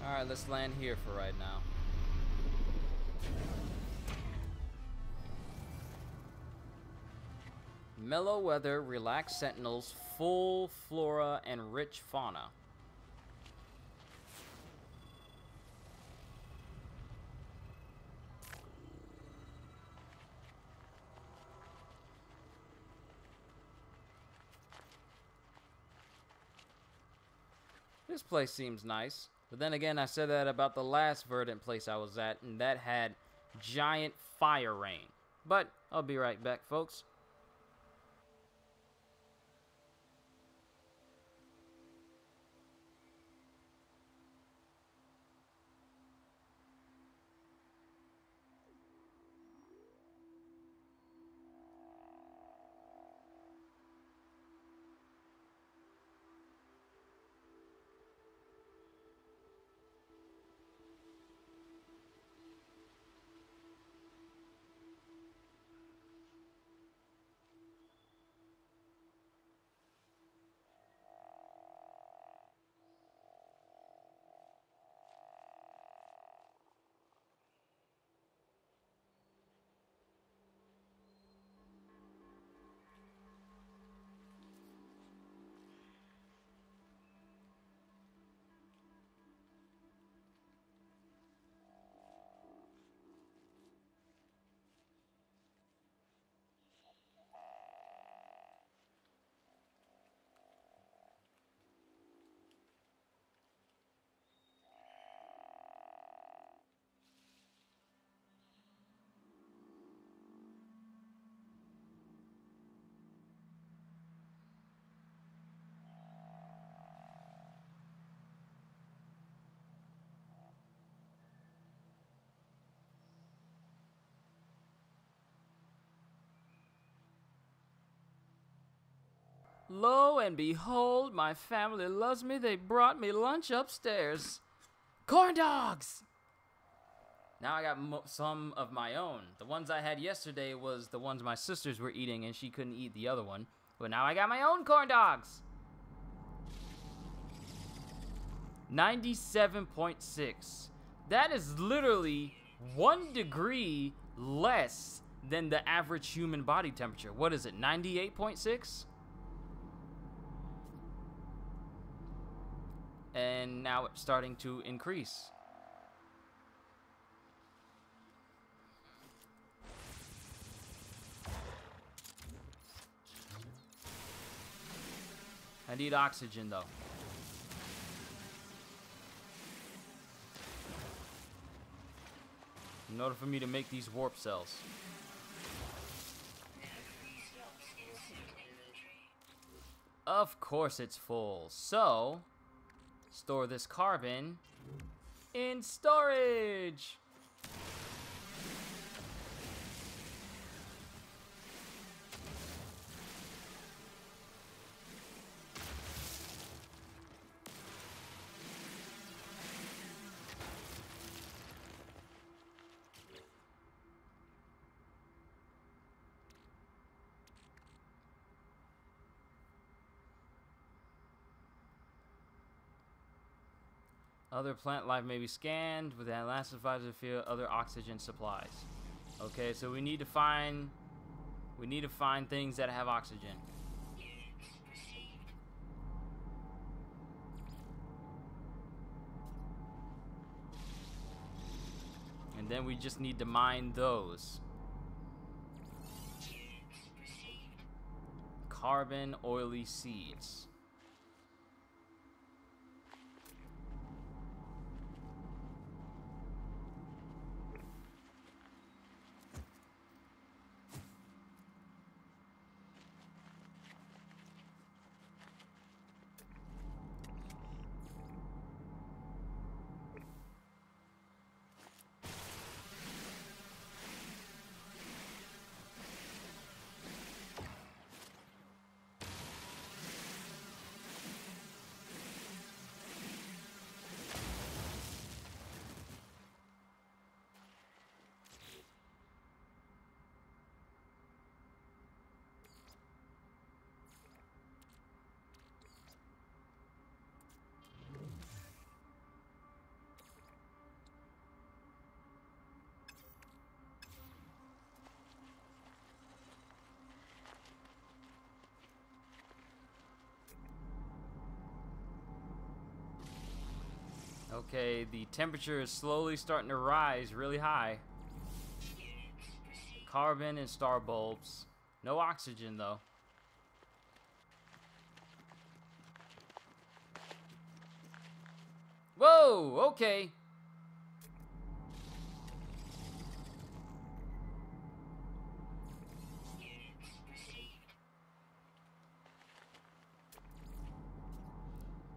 Alright, let's land here for right now. Mellow weather, relaxed sentinels, full flora, and rich fauna. This place seems nice. But then again, I said that about the last Verdant place I was at, and that had giant fire rain. But I'll be right back, folks. Lo and behold, my family loves me. They brought me lunch upstairs. Corn dogs! Now I got some of my own. The ones I had yesterday was the ones my sisters were eating, and she couldn't eat the other one. But now I got my own corn dogs. 97.6. That is literally 1 degree less than the average human body temperature. What is it, 98.6? And now it's starting to increase. I need oxygen though. in order for me to make these warp cells. Of course it's full. So, store this carbon in storage. Other plant life may be scanned with the Atlas advisor field, other oxygen supplies. Okay, so we need to find things that have oxygen. And then we just need to mine those. Carbon oily seeds. Okay, the temperature is slowly starting to rise really high. Carbon and star bulbs. No oxygen though. Whoa, okay.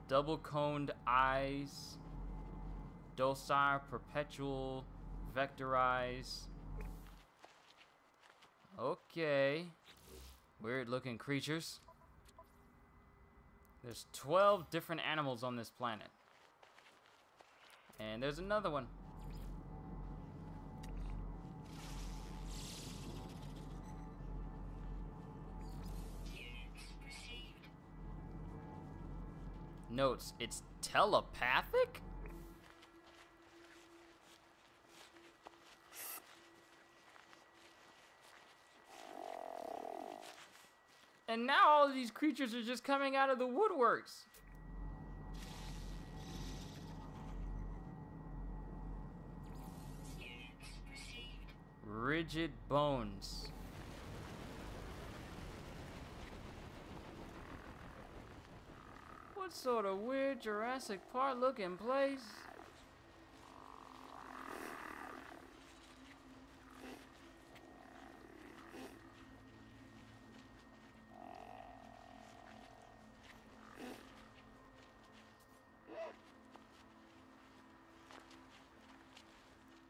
Double coned eyes. Docile, perpetual, vectorize. Okay. Weird looking creatures. There's 12 different animals on this planet. And there's another one. Notes, it's telepathic? And now all of these creatures are just coming out of the woodworks. Rigid bones. What sort of weird Jurassic Park looking place?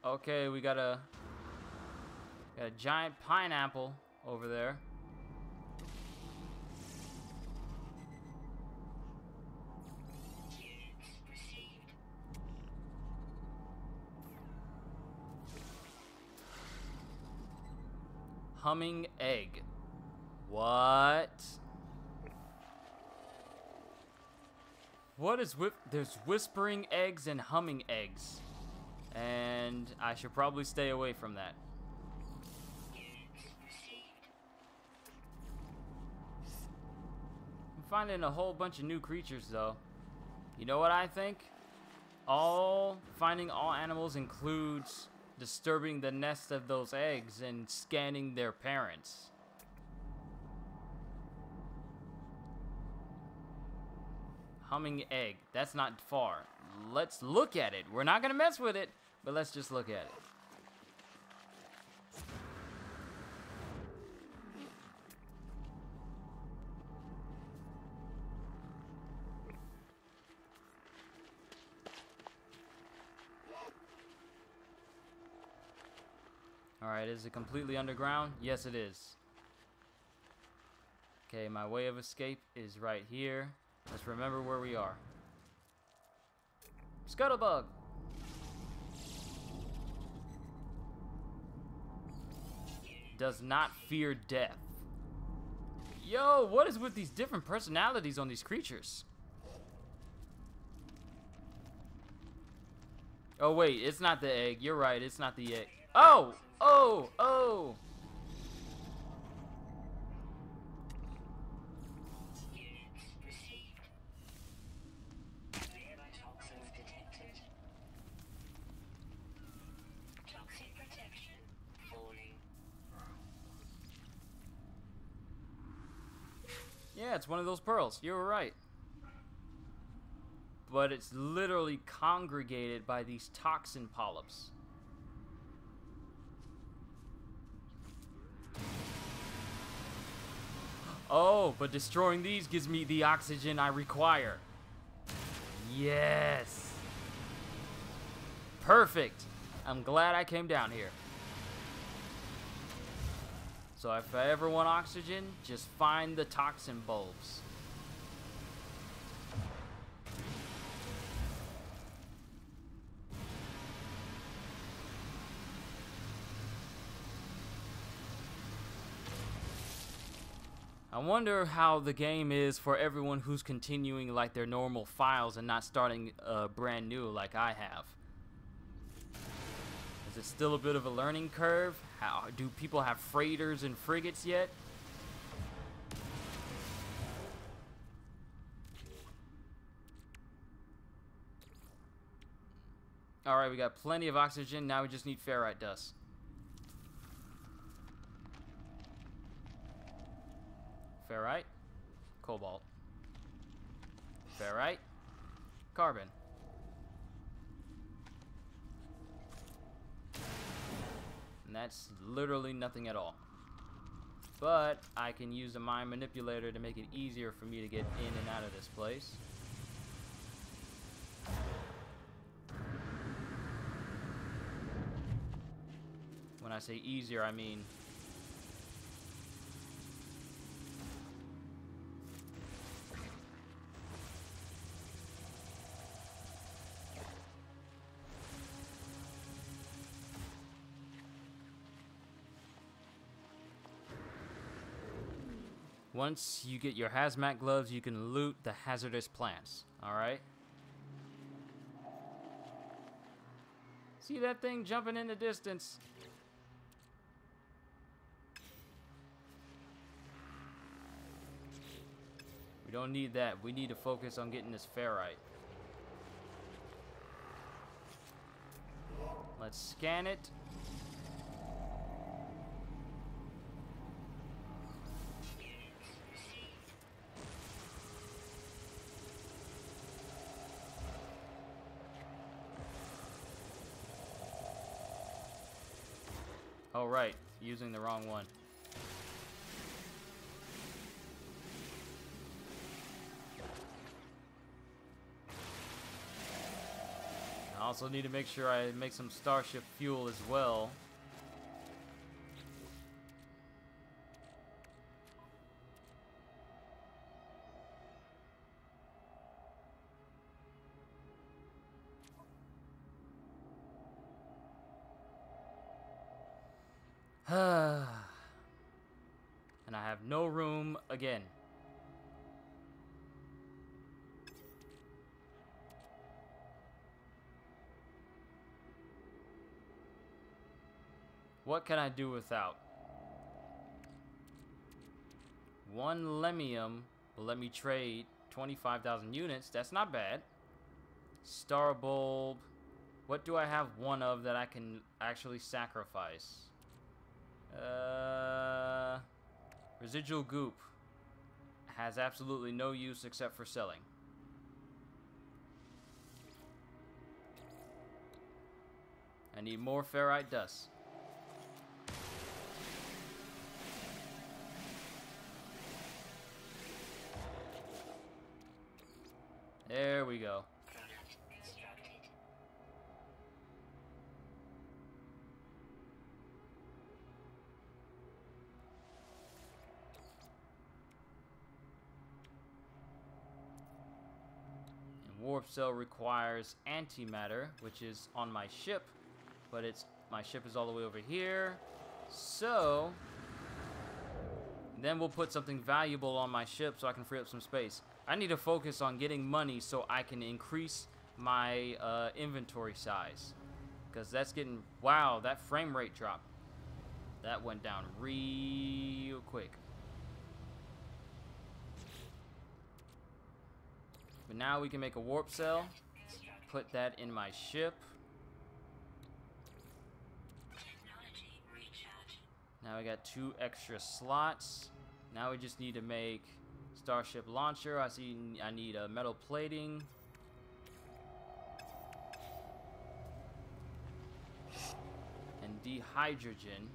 Okay, we got a giant pineapple over there. Humming egg. What? What is there's whispering eggs and humming eggs. And I should probably stay away from that. I'm finding a whole bunch of new creatures though. You know what I think? Finding all animals includes disturbing the nest of those eggs and scanning their parents. Humming egg. That's not far. Let's look at it. We're not gonna mess with it, but let's just look at it. Alright, is it completely underground? Yes, it is. Okay, my way of escape is right here. Let's remember where we are. Scuttlebug! Does not fear death. Yo, what is with these different personalities on these creatures? Oh, wait, it's not the egg. You're right, it's not the egg. Oh! Oh! Oh! Units received. Nearby toxins detected. Toxic protection falling. Yeah, it's one of those pearls. You were right. But it's literally congregated by these toxin polyps. Oh, but destroying these gives me the oxygen I require. Yes. Perfect. I'm glad I came down here. So if I ever want oxygen, just find the toxin bulbs. I wonder how the game is for everyone who's continuing like their normal files and not starting brand new like I have. Is it still a bit of a learning curve? How do people have freighters and frigates yet? Alright, we got plenty of oxygen. Now we just need ferrite dust. Ferrite, cobalt, ferrite, carbon. And that's literally nothing at all. But I can use a mine manipulator to make it easier for me to get in and out of this place. When I say easier, I mean once you get your hazmat gloves, you can loot the hazardous plants. Alright? See that thing jumping in the distance? We don't need that. We need to focus on getting this ferrite. Let's scan it. Oh, right. Using the wrong one. I also need to make sure I make some starship fuel as well. And I have no room again. What can I do without? One lemium will let me trade 25,000 units. That's not bad. Star bulb. What do I have one of that I can actually sacrifice? Residual goop has absolutely no use except for selling. I need more ferrite dust. There we go. Product constructed. warp cell requires antimatter, which is on my ship, but my ship is all the way over here. So then we'll put something valuable on my ship so I can free up some space. I need to focus on getting money so I can increase my inventory size, because that's getting, wow, that frame rate drop. That went down real quick. But now we can make a warp cell, put that in my ship. Now we got 2 extra slots. Now we just need to make Starship launcher. I see I need a metal plating. And dehydrogen.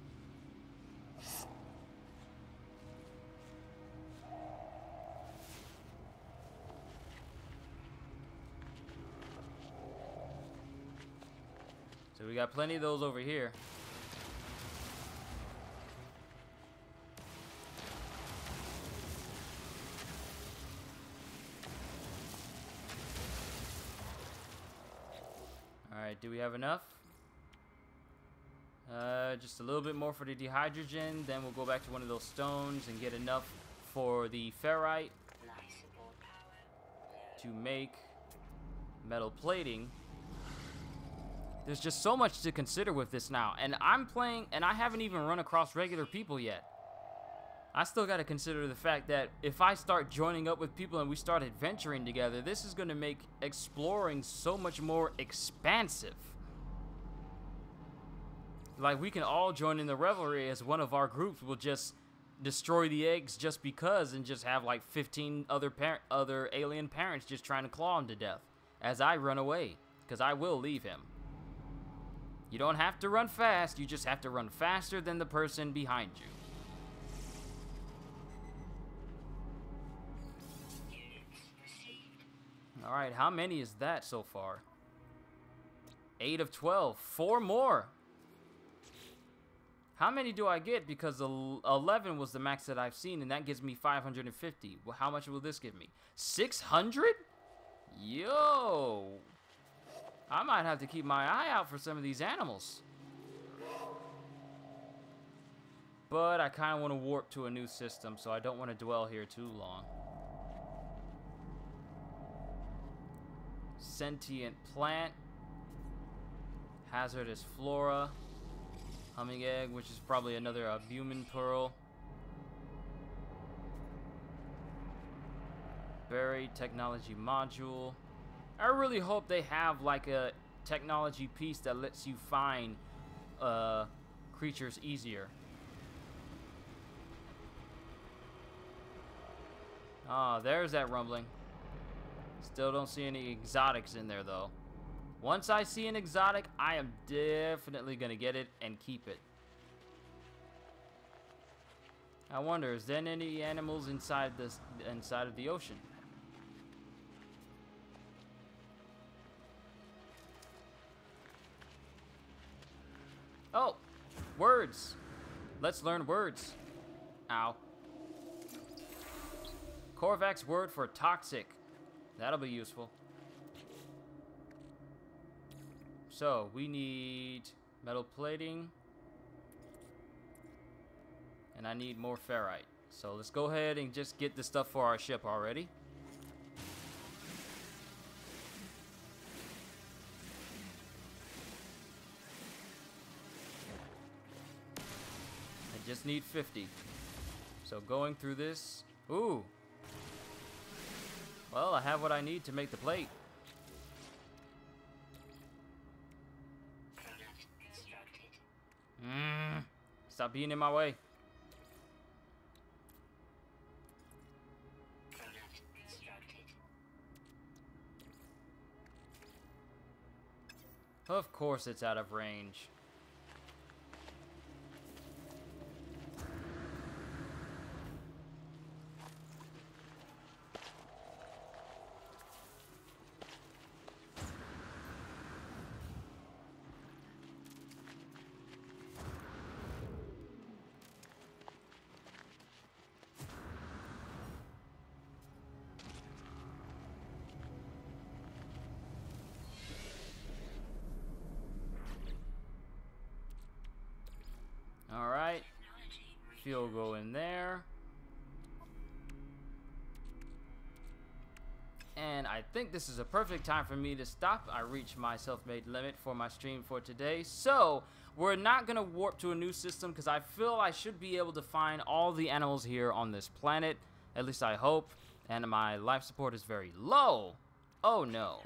So we got plenty of those over here. Alright, do we have enough? Just a little bit more for the dehydrogen. Then we'll go back to one of those stones and get enough for the ferrite to make metal plating. There's just so much to consider with this now. And I'm playing, and I haven't even run across regular people yet. I still got to consider the fact that if I start joining up with people and we start adventuring together, this is going to make exploring so much more expansive. Like, we can all join in the revelry as one of our groups will just destroy the eggs just because, and just have like 15 other alien parents just trying to claw him to death as I run away, because I will leave him. You don't have to run fast, you just have to run faster than the person behind you. Alright, how many is that so far? 8 of 12. 4 more. How many do I get? Because 11 was the max that I've seen, and that gives me 550. Well, how much will this give me? 600? Yo! I might have to keep my eye out for some of these animals. But I kind of want to warp to a new system, so I don't want to dwell here too long. Sentient plant. Hazardous flora. Humming egg, which is probably another albumin pearl. Buried technology module. I really hope they have like a technology piece that lets you find creatures easier. Ah, there's that rumbling. Still don't see any exotics in there though. Once I see an exotic, I am definitely gonna get it and keep it. I wonder, is there any animals inside of the ocean? Oh, words. Let's learn words. Ow. Korvac's word for toxic. That'll be useful. So, we need metal plating. And I need more ferrite. So, let's go ahead and just get the stuff for our ship already. I just need 50. So, going through this. Ooh. Well, I have what I need to make the plate. Stop being in my way. Of course it's out of range. fuel go in there. And I think this is a perfect time for me to stop. I reached my self-made limit for my stream for today. So, we're not going to warp to a new system because I feel I should be able to find all the animals here on this planet. At least I hope. And my life support is very low. Oh no.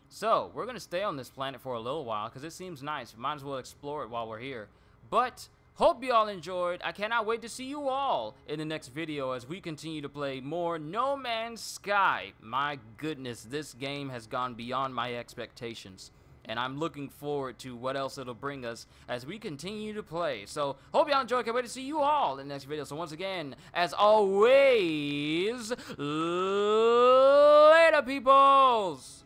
So, we're going to stay on this planet for a little while because it seems nice. Might as well explore it while we're here. But, hope you all enjoyed. I cannot wait to see you all in the next video as we continue to play more No Man's Sky. My goodness, this game has gone beyond my expectations. And I'm looking forward to what else it'll bring us as we continue to play. So, hope y'all enjoyed. Can't wait to see you all in the next video. So, once again, as always, later, peoples!